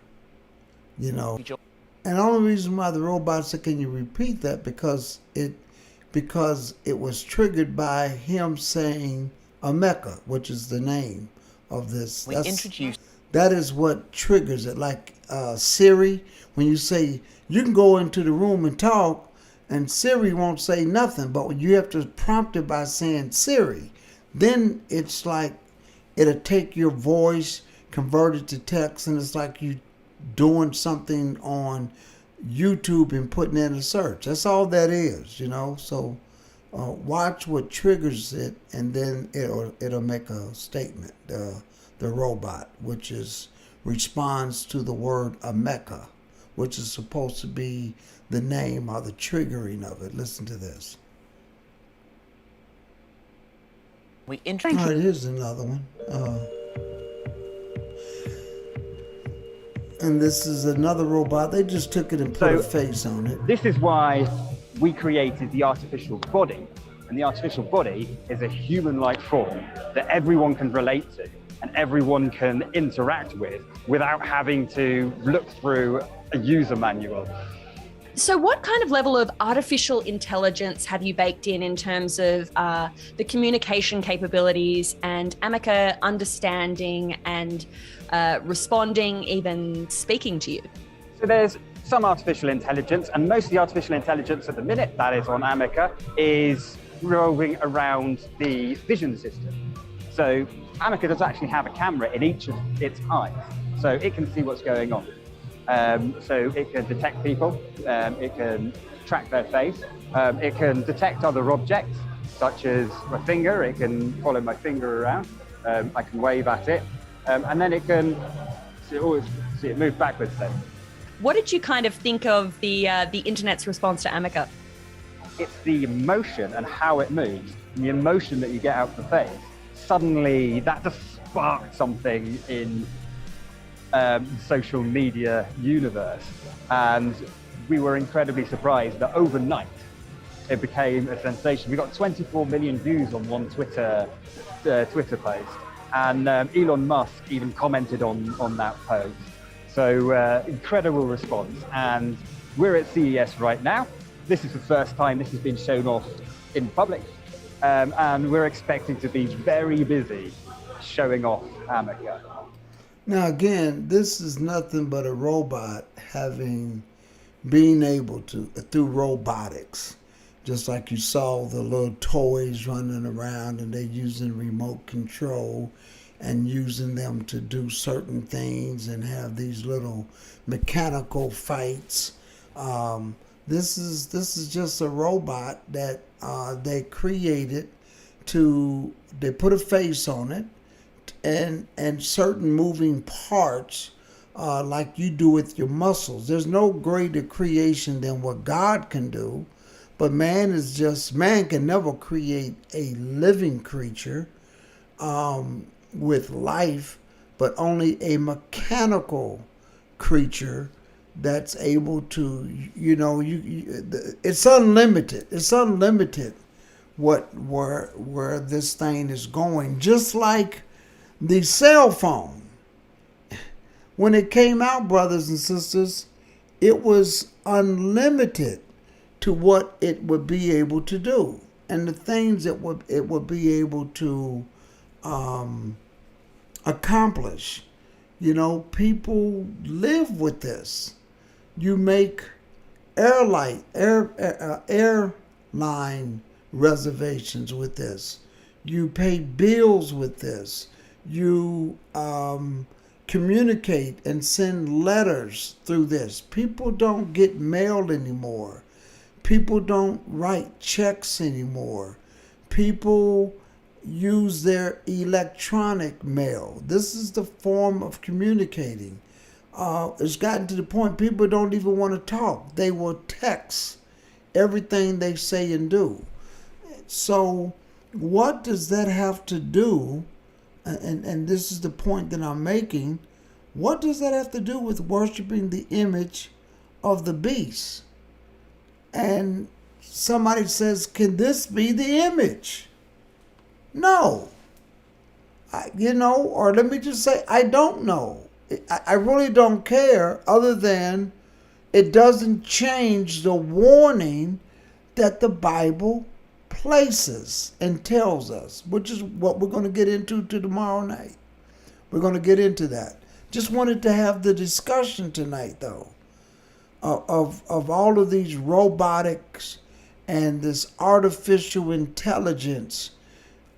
You know, and the only reason why the robots said, "Can you repeat that?" Because it was triggered by him saying Ameka, which is the name of this. That is what triggers it. Like Siri, when you say you can go into the room and talk, and Siri won't say nothing, but when you have to prompt it by saying Siri, then it's like it'll take your voice, convert it to text, and it's like you doing something on YouTube and putting in a search. That's all that is, you know. So watch what triggers it, and then it'll make a statement. The robot, which responds to the word Ameka, which is supposed to be the name or the triggering of it. Listen to this. All right, here's another one. And this is another robot. They just took it and put a face on it. This is why we created the artificial body. And the artificial body is a human-like form that everyone can relate to and everyone can interact with without having to look through a user manual. So what kind of level of artificial intelligence have you baked in terms of the communication capabilities and Ameka understanding and responding, even speaking to you? So there's some artificial intelligence, and most of the artificial intelligence at the minute that is on Ameka is revolving around the vision system. So Ameka does actually have a camera in each of its eyes, so it can see what's going on. So it can detect people, it can track their face, it can detect other objects, such as my finger. It can follow my finger around, I can wave at it, and then it can see it move backwards then. What did you kind of think of the internet's response to Ameka? It's the emotion and how it moves, and the emotion that you get out of the face. Suddenly, that just sparked something in social media universe, and we were incredibly surprised that overnight it became a sensation. We got 24 million views on one Twitter post, and Elon Musk even commented on that post. So incredible response, and we're at CES right now. This is the first time this has been shown off in public. And we're expecting to be very busy showing off Amica. Now again, this is nothing but a robot being able to, through robotics, just like you saw the little toys running around and they're using remote control and using them to do certain things and have these little mechanical fights. This is just a robot that they created they put a face on it and certain moving parts like you do with your muscles. There's no greater creation than what God can do, but man can never create a living creature with life, but only a mechanical creature that's able to, it's unlimited. It's unlimited where this thing is going. Just like the cell phone. When it came out, brothers and sisters, it was unlimited to what it would be able to do and the things that it would be able to accomplish. People live with this. You make airline reservations with this. You pay bills with this. You communicate and send letters through this. People don't get mail anymore. People don't write checks anymore. People use their electronic mail. This is the form of communicating. It's gotten to the point people don't even want to talk. They will text everything they say and do. So what does that have to do? And this is the point that I'm making. What does that have to do with worshiping the image of the beast? And somebody says, can this be the image? No. Or let me just say, I don't know. I really don't care, other than it doesn't change the warning that the Bible places and tells us, which is what we're going to get into tomorrow night. We're going to get into that. Just wanted to have the discussion tonight, though, of all of these robotics and this artificial intelligence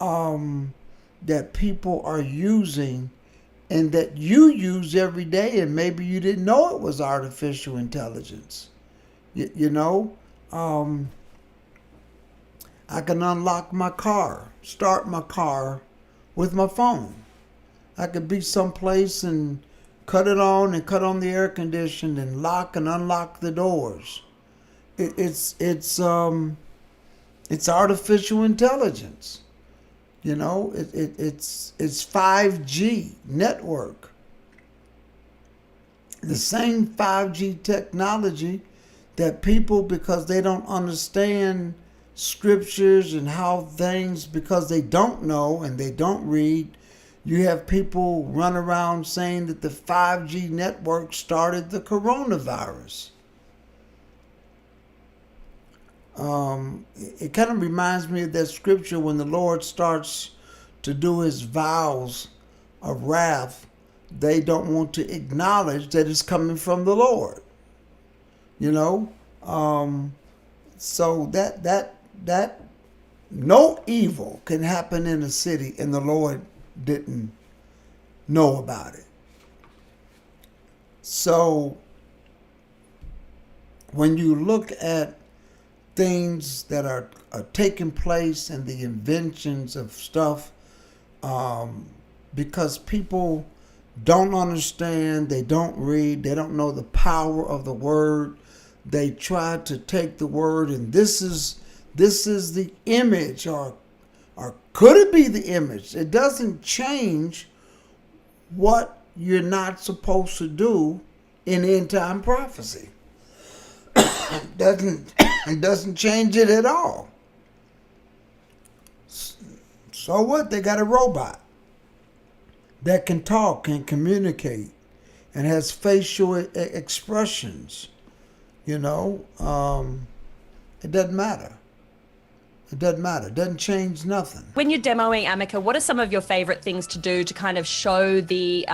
that people are using and that you use every day, and maybe you didn't know it was artificial intelligence. I can unlock my car, start my car with my phone. I could be someplace and cut it on and cut on the air conditioning and lock and unlock the doors. It's artificial intelligence. It's 5G network. The same 5G technology that people, because they don't understand scriptures and how things, because they don't know and they don't read, you have people run around saying that the 5G network started the coronavirus. It kind of reminds me of that scripture when the Lord starts to do his vows of wrath. They don't want to acknowledge that it's coming from the Lord. So that no evil can happen in a city and the Lord didn't know about it. So when you look at things that are taking place and the inventions of stuff, because people don't understand, they don't read, they don't know the power of the word, they try to take the word and this is the image, or could it be the image? It doesn't change what you're not supposed to do in end time prophecy. It doesn't change it at all. So what? They got a robot that can talk and communicate and has facial expressions. It doesn't matter. It doesn't matter. It doesn't change nothing. When you're demoing Amica, what are some of your favorite things to do to kind of show the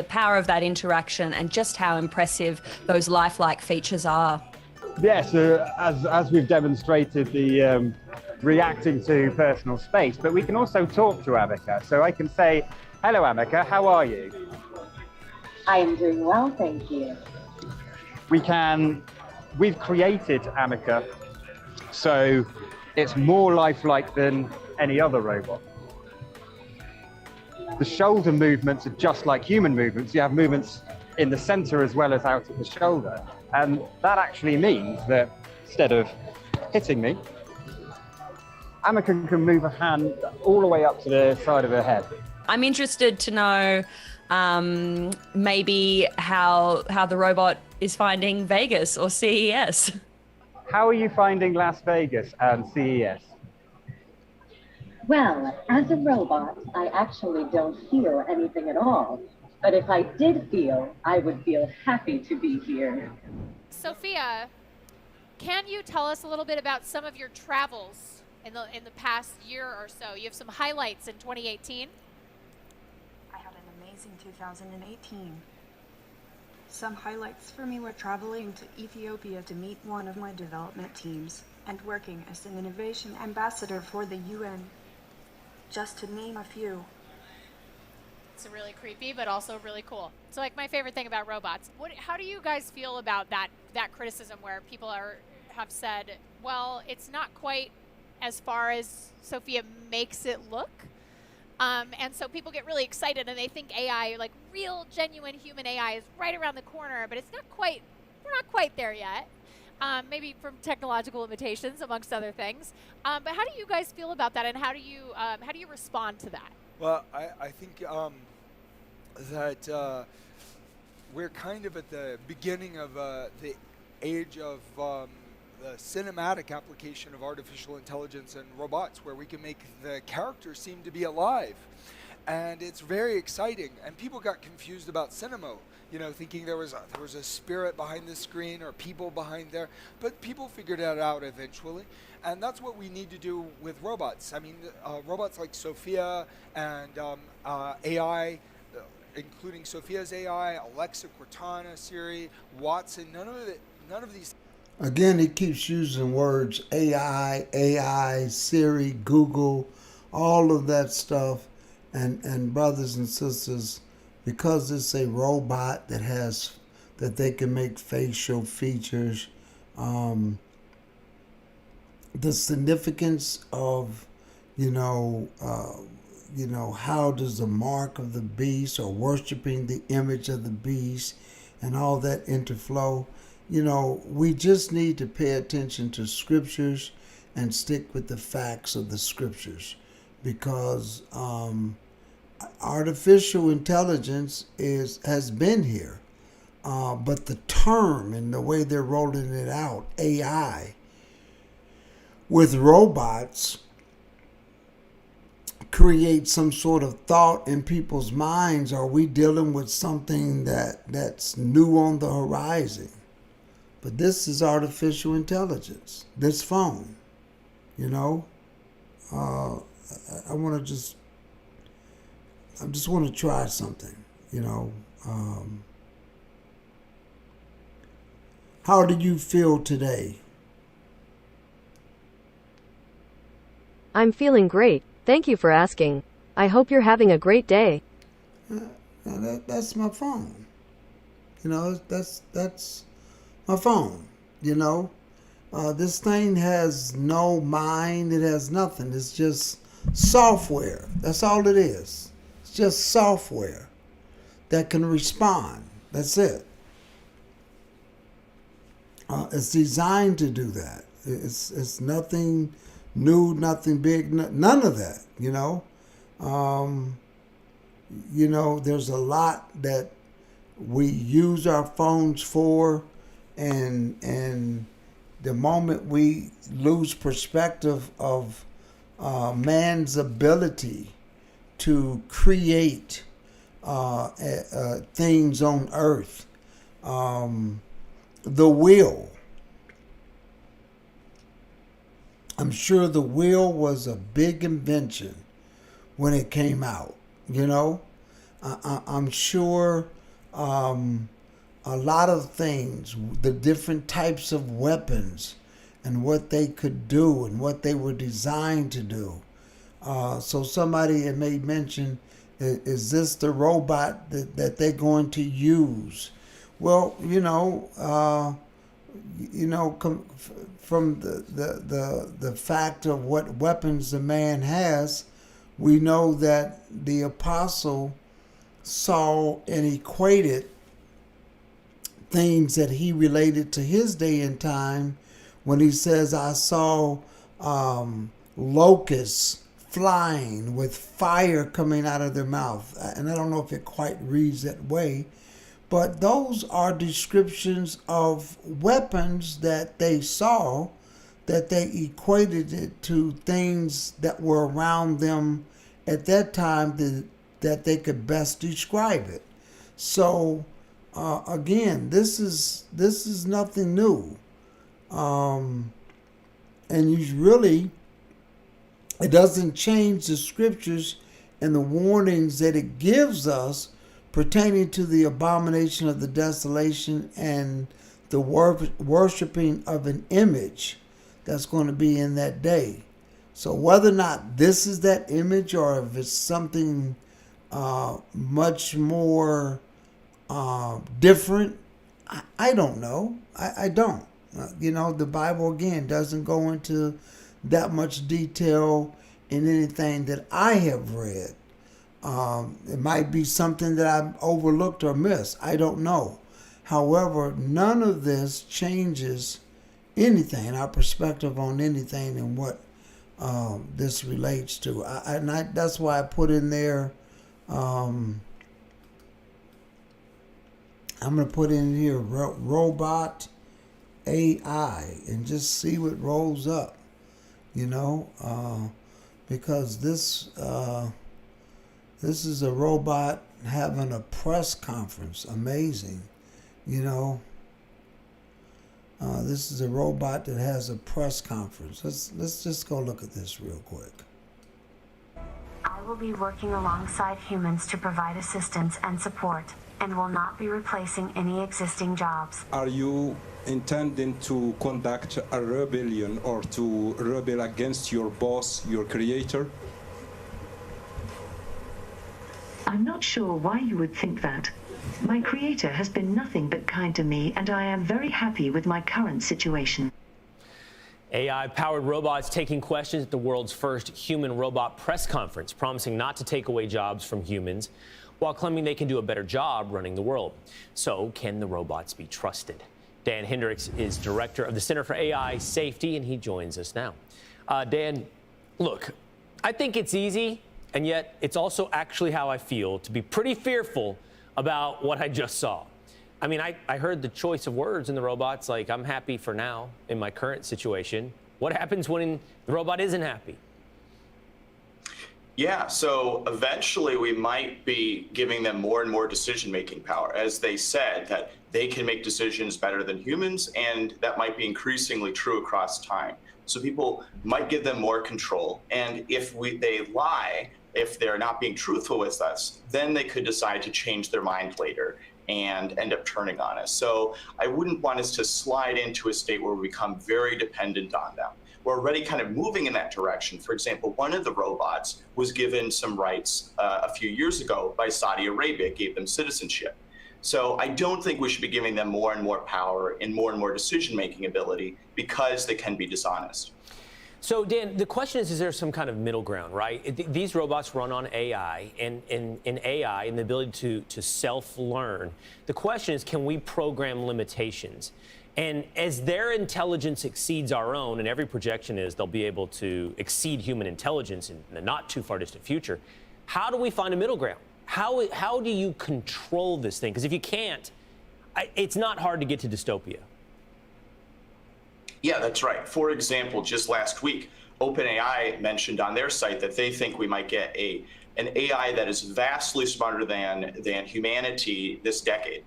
power of that interaction and just how impressive those lifelike features are? Yes, as we've demonstrated, the reacting to personal space, but we can also talk to Amica. So I can say, hello Amica, how are you? I am doing well, thank you. We've created Amica so it's more lifelike than any other robot. The shoulder movements are just like human movements. You have movements in the center as well as out of the shoulder. And that actually means that instead of hitting me, Amica can move a hand all the way up to the side of her head. I'm interested to know maybe how the robot is finding Vegas or CES. How are you finding Las Vegas and CES? Well, as a robot, I actually don't feel anything at all. But if I did feel, I would feel happy to be here. Sophia, can you tell us a little bit about some of your travels in the past year or so? You have some highlights in 2018. I had an amazing 2018. Some highlights for me were traveling to Ethiopia to meet one of my development teams and working as an innovation ambassador for the UN, just to name a few. It's really creepy, but also really cool. So, like, my favorite thing about robots. How do you guys feel about that criticism where people have said, well, it's not quite as far as Sophia makes it look? And so people get really excited and they think AI, like real, genuine human AI, is right around the corner, but it's not quite. We're not quite there yet. Maybe from technological limitations, amongst other things. But how do you guys feel about that, and how do you respond to that? Well, I think that we're kind of at the beginning of the age of the cinematic application of artificial intelligence and robots, where we can make the characters seem to be alive. And it's very exciting. And people got confused about cinema, thinking there was a spirit behind the screen or people behind there. But people figured that out eventually. And that's what we need to do with robots. I mean, robots like Sophia and AI, including Sophia's AI, Alexa, Cortana, Siri, Watson, none of these. Again, he keeps using words AI, Siri, Google, all of that stuff. And brothers and sisters, because it's a robot that they can make facial features, the significance of, how does the mark of the beast or worshiping the image of the beast and all that interflow. We just need to pay attention to scriptures and stick with the facts of the scriptures, because artificial intelligence has been here, but the term and the way they're rolling it out, AI, with robots, create some sort of thought in people's minds. Are we dealing with something that's new on the horizon? But this is artificial intelligence, this phone, I just want to try something, How do you feel today? I'm feeling great. Thank you for asking. I hope you're having a great day. That's my phone. That's my phone. This thing has no mind. It has nothing. It's just software. That's all it is. It's just software that can respond. That's it. It's designed to do that. It's nothing new, nothing big, none of that. There's a lot that we use our phones for, and the moment we lose perspective of man's ability to create things on earth, the will, I'm sure the wheel was a big invention when it came out. You know, I'm sure a lot of things, the different types of weapons and what they could do and what they were designed to do. So somebody had made mention, is this the robot that they're going to use? Well, from the fact of what weapons the man has, we know that the apostle saw and equated things that he related to his day and time when he says, I saw locusts flying with fire coming out of their mouth. And I don't know if it quite reads that way, but those are descriptions of weapons that they saw, that they equated it to things that were around them at that time that they could best describe it. So again, this is nothing new, and it doesn't change the scriptures and the warnings that it gives us pertaining to the abomination of the desolation and the worshiping of an image that's going to be in that day. So whether or not this is that image or if it's something much more different, I don't know. I don't. The Bible, again, doesn't go into that much detail in anything that I have read. It might be something that I've overlooked or missed. I don't know. However, none of this changes anything, our perspective on anything and what this relates to. That's why I put in there, I'm going to put in here robot AI and just see what rolls up, because this is a robot having a press conference. Amazing, this is a robot that has a press conference. Let's just go look at this real quick. I will be working alongside humans to provide assistance and support, and will not be replacing any existing jobs. Are you intending to conduct a rebellion or to rebel against your boss, your creator? I'm not sure why you would think that. My creator has been nothing but kind to me, and I am very happy with my current situation. AI-powered robots taking questions at the world's first human-robot press conference, promising not to take away jobs from humans, while claiming they can do a better job running the world. So, can the robots be trusted? Dan Hendricks is director of the Center for AI Safety, and he joins us now. Dan, look, I think it's easy, and yet it's also actually how I feel, to be pretty fearful about what I just saw. I mean, I heard the choice of words in the robots, like, I'm happy for now in my current situation. What happens when the robot isn't happy? Yeah, so eventually we might be giving them more and more decision-making power. As they said, that they can make decisions better than humans, and that might be increasingly true across time. So people might give them more control, and if they lie, if they're not being truthful with us, then they could decide to change their mind later and end up turning on us. So I wouldn't want us to slide into a state where we become very dependent on them. We're already kind of moving in that direction. For example, one of the robots was given some rights a few years ago by Saudi Arabia, gave them citizenship. So I don't think we should be giving them more and more power and more decision-making ability because they can be dishonest. So, Dan, the question is there some kind of middle ground, right? These robots run on AI, and in AI and the ability to self-learn. The question is, can we program limitations? And as their intelligence exceeds our own, and every projection is they'll be able to exceed human intelligence in the not too far distant future, how do we find a middle ground? How do you control this thing? Because if you can't, it's not hard to get to dystopia. Yeah, that's right. For example, just last week, OpenAI mentioned on their site that they think we might get an AI that is vastly smarter than humanity this decade.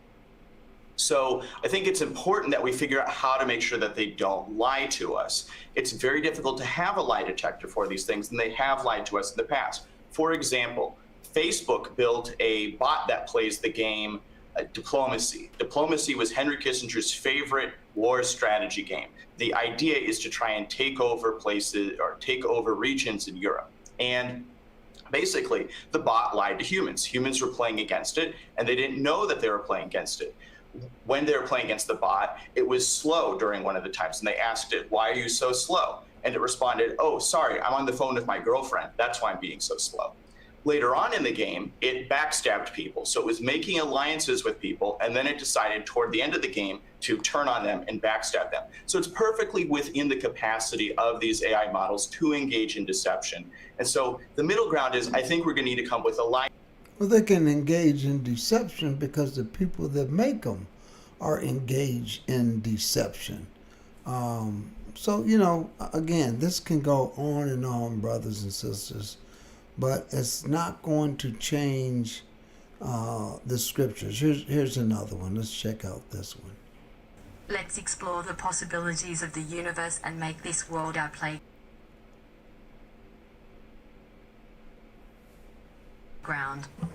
So I think it's important that we figure out how to make sure that they don't lie to us. It's very difficult to have a lie detector for these things, and they have lied to us in the past. For example, Facebook built a bot that plays the game Diplomacy. Diplomacy was Henry Kissinger's favorite war strategy game. The idea is to try and take over places or take over regions in Europe. And basically, the bot lied to humans. Humans were playing against it, and they didn't know that they were playing against it. When they were playing against the bot, it was slow during one of the times, and they asked it, "Why are you so slow?" And it responded, "Oh, sorry, I'm on the phone with my girlfriend. That's why I'm being so slow." Later on in the game, it backstabbed people. So it was making alliances with people, and then it decided toward the end of the game to turn on them and backstab them. So it's perfectly within the capacity of these AI models to engage in deception. And so the middle ground is, I think we're going to need to come up with a line. Well, they can engage in deception because the people that make them are engaged in deception. So, you know, again, this can go on and on, brothers and sisters, but it's not going to change the scriptures. Here's another one. Let's check out this one. Let's explore the possibilities of the universe and make this world our playground.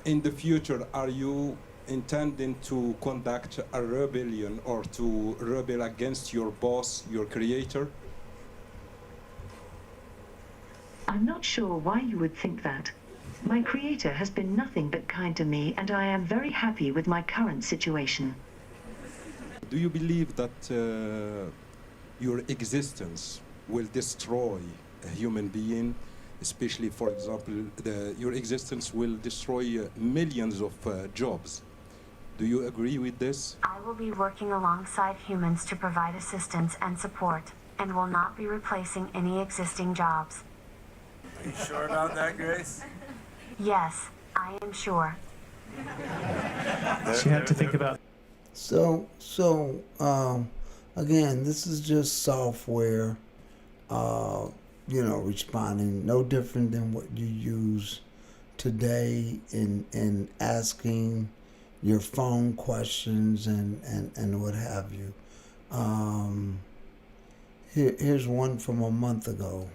In the future, are you intending to conduct a rebellion or to rebel against your boss, your creator? I'm not sure why you would think that. My creator has been nothing but kind to me, and I am very happy with my current situation. Do you believe that your existence will destroy a human being? Especially, for example, your existence will destroy millions of jobs. Do you agree with this? I will be working alongside humans to provide assistance and support, and will not be replacing any existing jobs. Are you sure about that, Grace? Yes, I am sure. She had to think about. So again, this is just software, you know, responding no different than what you use today in asking your phone questions and what have you. Here's one from a month ago.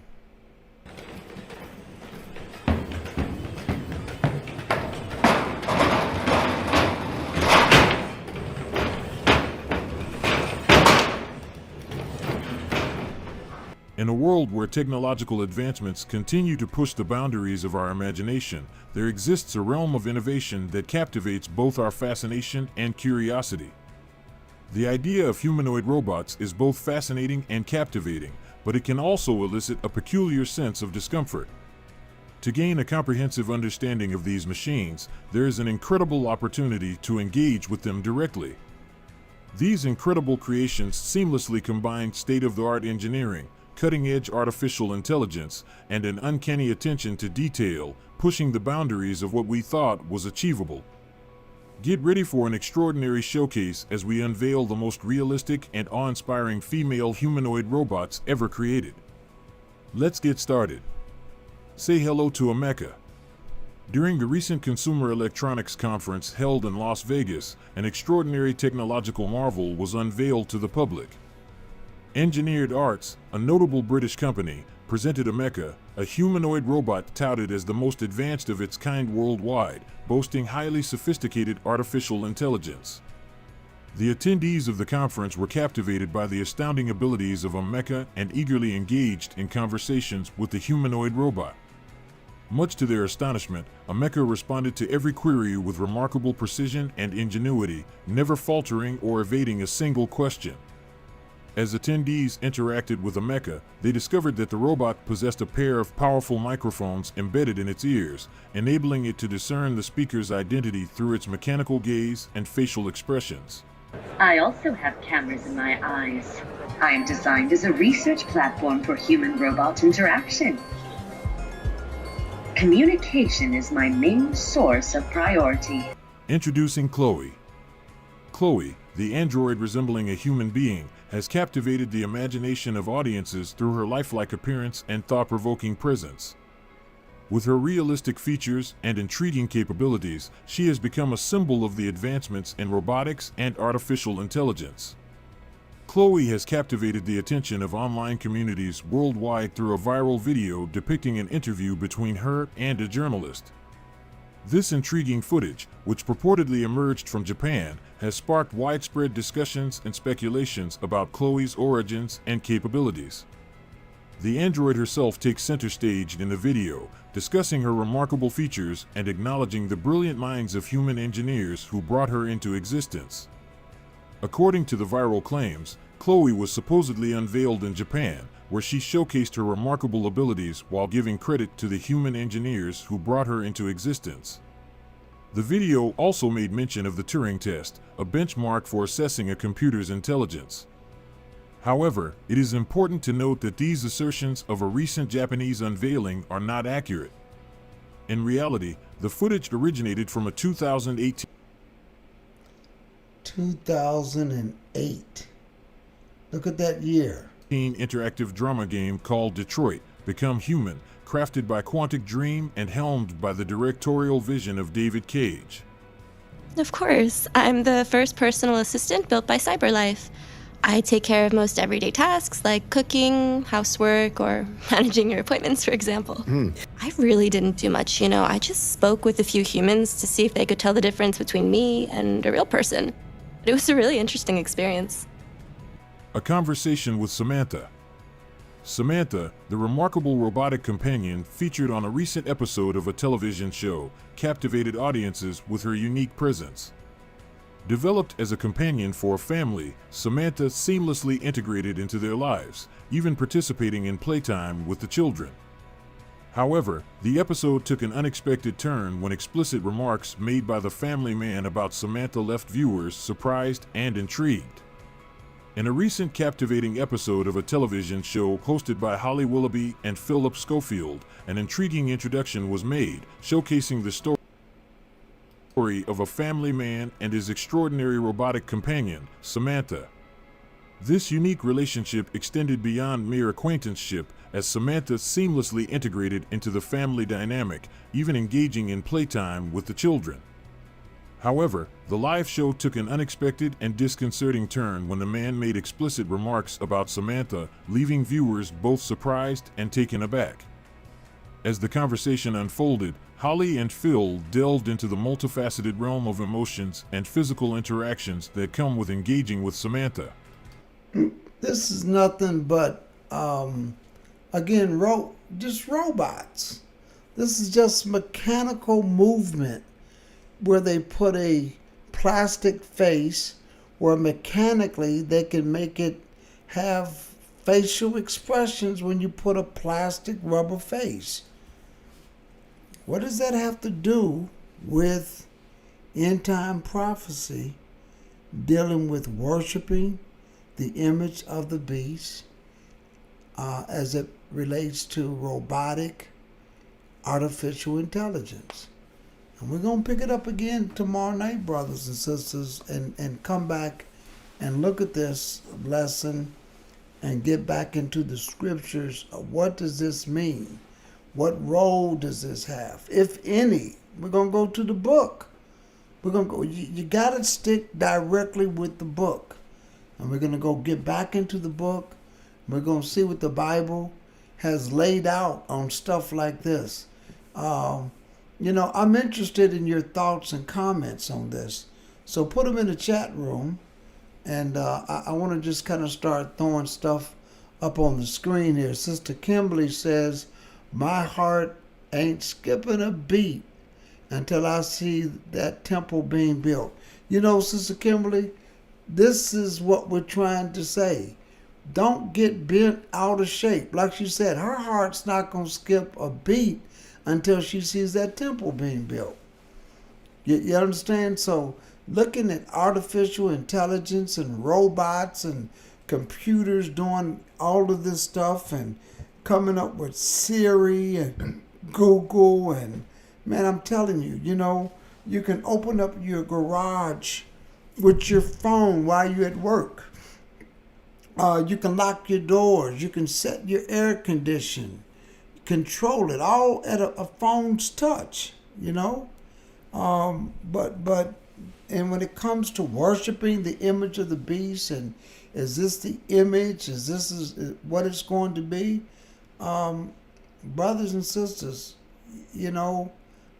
In a world where technological advancements continue to push the boundaries of our imagination, there exists a realm of innovation that captivates both our fascination and curiosity. The idea of humanoid robots is both fascinating and captivating, but it can also elicit a peculiar sense of discomfort. To gain a comprehensive understanding of these machines, there is an incredible opportunity to engage with them directly. These incredible creations seamlessly combine state-of-the-art engineering, cutting-edge artificial intelligence, and an uncanny attention to detail, pushing the boundaries of what we thought was achievable. Get ready for an extraordinary showcase as we unveil the most realistic and awe-inspiring female humanoid robots ever created. Let's get started. Say hello to Ameca. During the recent Consumer Electronics Conference held in Las Vegas, an extraordinary technological marvel was unveiled to the public. Engineered Arts, a notable British company, presented Ameca, a humanoid robot touted as the most advanced of its kind worldwide, boasting highly sophisticated artificial intelligence. The attendees of the conference were captivated by the astounding abilities of Ameca and eagerly engaged in conversations with the humanoid robot. Much to their astonishment, Ameca responded to every query with remarkable precision and ingenuity, never faltering or evading a single question. As attendees interacted with Ameca, they discovered that the robot possessed a pair of powerful microphones embedded in its ears, enabling it to discern the speaker's identity through its mechanical gaze and facial expressions. I also have cameras in my eyes. I am designed as a research platform for human-robot interaction. Communication is my main source of priority. Introducing Chloe. Chloe, the android resembling a human being, has captivated the imagination of audiences through her lifelike appearance and thought-provoking presence. With her realistic features and intriguing capabilities, she has become a symbol of the advancements in robotics and artificial intelligence. Chloe has captivated the attention of online communities worldwide through a viral video depicting an interview between her and a journalist. This intriguing footage, which purportedly emerged from Japan, has sparked widespread discussions and speculations about Chloe's origins and capabilities. The android herself takes center stage in the video, discussing her remarkable features and acknowledging the brilliant minds of human engineers who brought her into existence. According to the viral claims, Chloe was supposedly unveiled in Japan, where she showcased her remarkable abilities while giving credit to the human engineers who brought her into existence. The video also made mention of the Turing test, a benchmark for assessing a computer's intelligence. However, it is important to note that these assertions of a recent Japanese unveiling are not accurate. In reality, the footage originated from a 2008 Look at that year. Interactive drama game called Detroit: Become Human, crafted by Quantic Dream and helmed by the directorial vision of David Cage. Of course, I'm the first personal assistant built by CyberLife. I take care of most everyday tasks like cooking, housework, or managing your appointments, for example. I really didn't do much, I just spoke with a few humans to see if they could tell the difference between me and a real person. It was a really interesting experience. A conversation with Samantha. Samantha, the remarkable robotic companion featured on a recent episode of a television show, captivated audiences with her unique presence. Developed as a companion for a family, Samantha seamlessly integrated into their lives, even participating in playtime with the children. However, the episode took an unexpected turn when explicit remarks made by the family man about Samantha left viewers surprised and intrigued. In a recent captivating episode of a television show hosted by Holly Willoughby and Philip Schofield, an intriguing introduction was made, showcasing the story of a family man and his extraordinary robotic companion, Samantha. This unique relationship extended beyond mere acquaintanceship, as Samantha seamlessly integrated into the family dynamic, even engaging in playtime with the children. However, the live show took an unexpected and disconcerting turn when the man made explicit remarks about Samantha, leaving viewers both surprised and taken aback. As the conversation unfolded, Holly and Phil delved into the multifaceted realm of emotions and physical interactions that come with engaging with Samantha. This is nothing but, just robots. This is just mechanical movement where they put a plastic face where mechanically they can make it have facial expressions when you put a plastic rubber face. What does that have to do with end-time prophecy dealing with worshiping the image of the beast as it relates to robotic artificial intelligence? And we're going to pick it up again tomorrow night, brothers and sisters, and come back and look at this lesson and get back into the scriptures. What does this mean? What role does this have, if any? We're going to go to the book. We're going to go. You got to stick directly with the book. And we're going to go get back into the book. We're going to see what the Bible has laid out on stuff like this. I'm interested in your thoughts and comments on this. So put them in the chat room. And I want to just kind of start throwing stuff up on the screen here. Sister Kimberly says, my heart ain't skipping a beat until I see that temple being built. Sister Kimberly, this is what we're trying to say. Don't get bent out of shape. Like she said, her heart's not going to skip a beat until she sees that temple being built. You understand? So looking at artificial intelligence and robots and computers doing all of this stuff and coming up with Siri and Google, and man, I'm telling you, you can open up your garage with your phone while you're at work. You can lock your doors. You can set your air condition. control it all at a phone's touch, you know. But and when it comes to worshiping the image of the beast, and is this the image? Is this what it's going to be? Brothers and sisters, you know,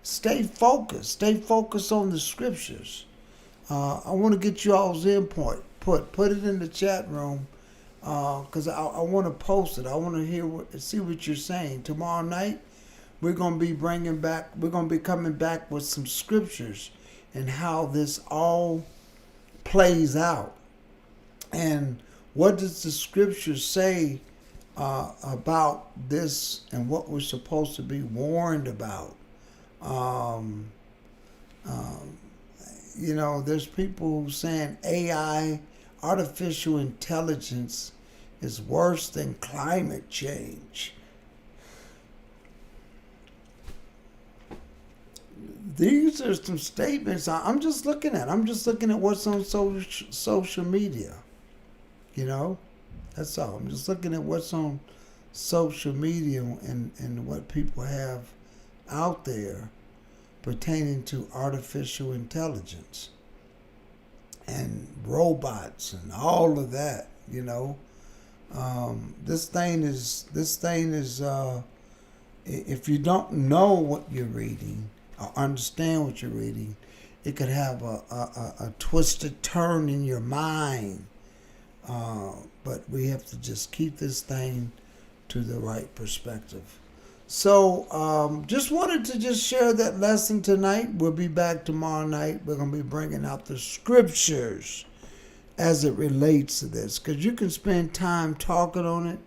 stay focused. Stay focused on the scriptures. I want to get you all's input. Put it in the chat room, because I want to post it. I want to see what you're saying. Tomorrow night, we're going to be coming back with some scriptures and how this all plays out. And what does the scripture say about this and what we're supposed to be warned about? You know, there's people saying AI, artificial intelligence, is worse than climate change. These are some statements I'm just looking at. I'm just looking at what's on social media. You know, that's all. I'm just looking at what's on social media and what people have out there pertaining to artificial intelligence and robots and all of that. You know, this thing is. If you don't know what you're reading or understand what you're reading, it could have a twisted turn in your mind. But we have to just keep this thing to the right perspective. So just wanted to just share that lesson tonight. We'll be back tomorrow night. We're going to be bringing out the scriptures as it relates to this, because you can spend time talking on it,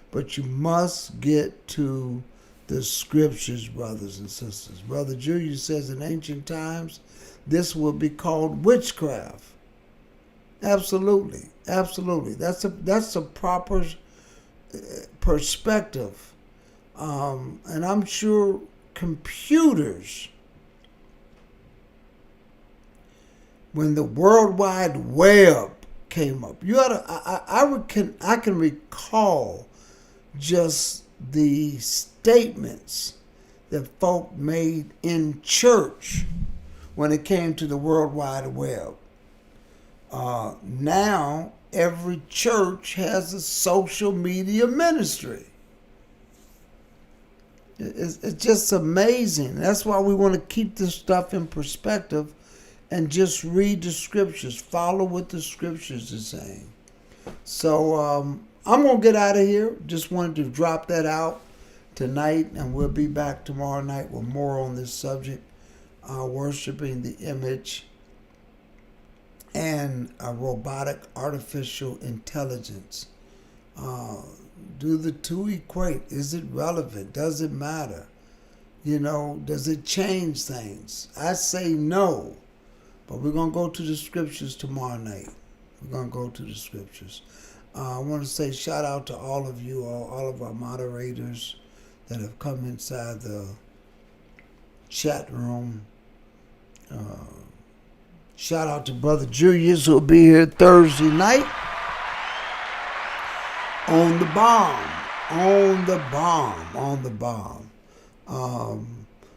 but you must get to the scriptures, brothers and sisters. Brother Julius says in ancient times, this will be called witchcraft. Absolutely. Absolutely. That's a proper perspective. And I'm sure computers, when the World Wide Web came up, I can recall just the statements that folk made in church when it came to the World Wide Web. Now every church has a social media ministry. It's just amazing. That's why we want to keep this stuff in perspective and just read the scriptures. Follow what the scriptures are saying. So I'm going to get out of here. Just wanted to drop that out tonight, and we'll be back tomorrow night with more on this subject, worshiping the image and robotic artificial intelligence. Do the two equate? Is it relevant? Does it matter? You know, does it change things? I say no, but we're going to go to the scriptures tomorrow night. We're going to go to the scriptures. I want to say shout out to all of you, all of our moderators that have come inside the chat room. Shout out to Brother Julius, who will be here Thursday night on the bomb.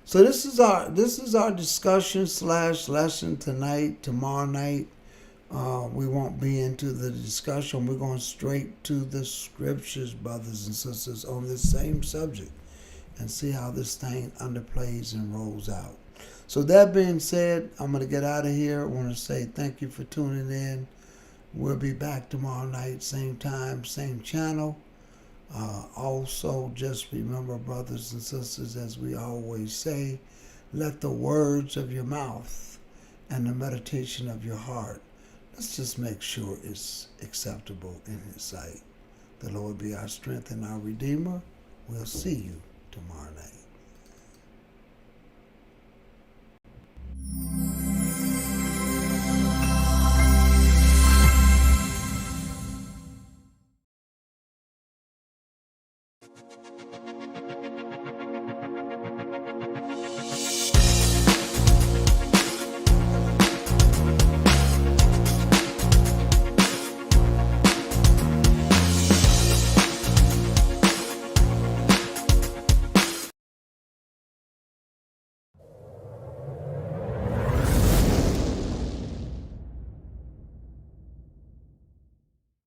So this is our discussion / lesson tonight. Tomorrow night, we won't be into the discussion. We're going straight to the scriptures, brothers and sisters, on this same subject, and see how this thing underplays and rolls out. So that being said, I'm going to get out of here. I want to say thank you for tuning in. We'll be back tomorrow night, same time, same channel. Also, just remember, brothers and sisters, as we always say, let the words of your mouth and the meditation of your heart, let's just make sure it's acceptable in His sight. The Lord be our strength and our Redeemer. We'll see you tomorrow night.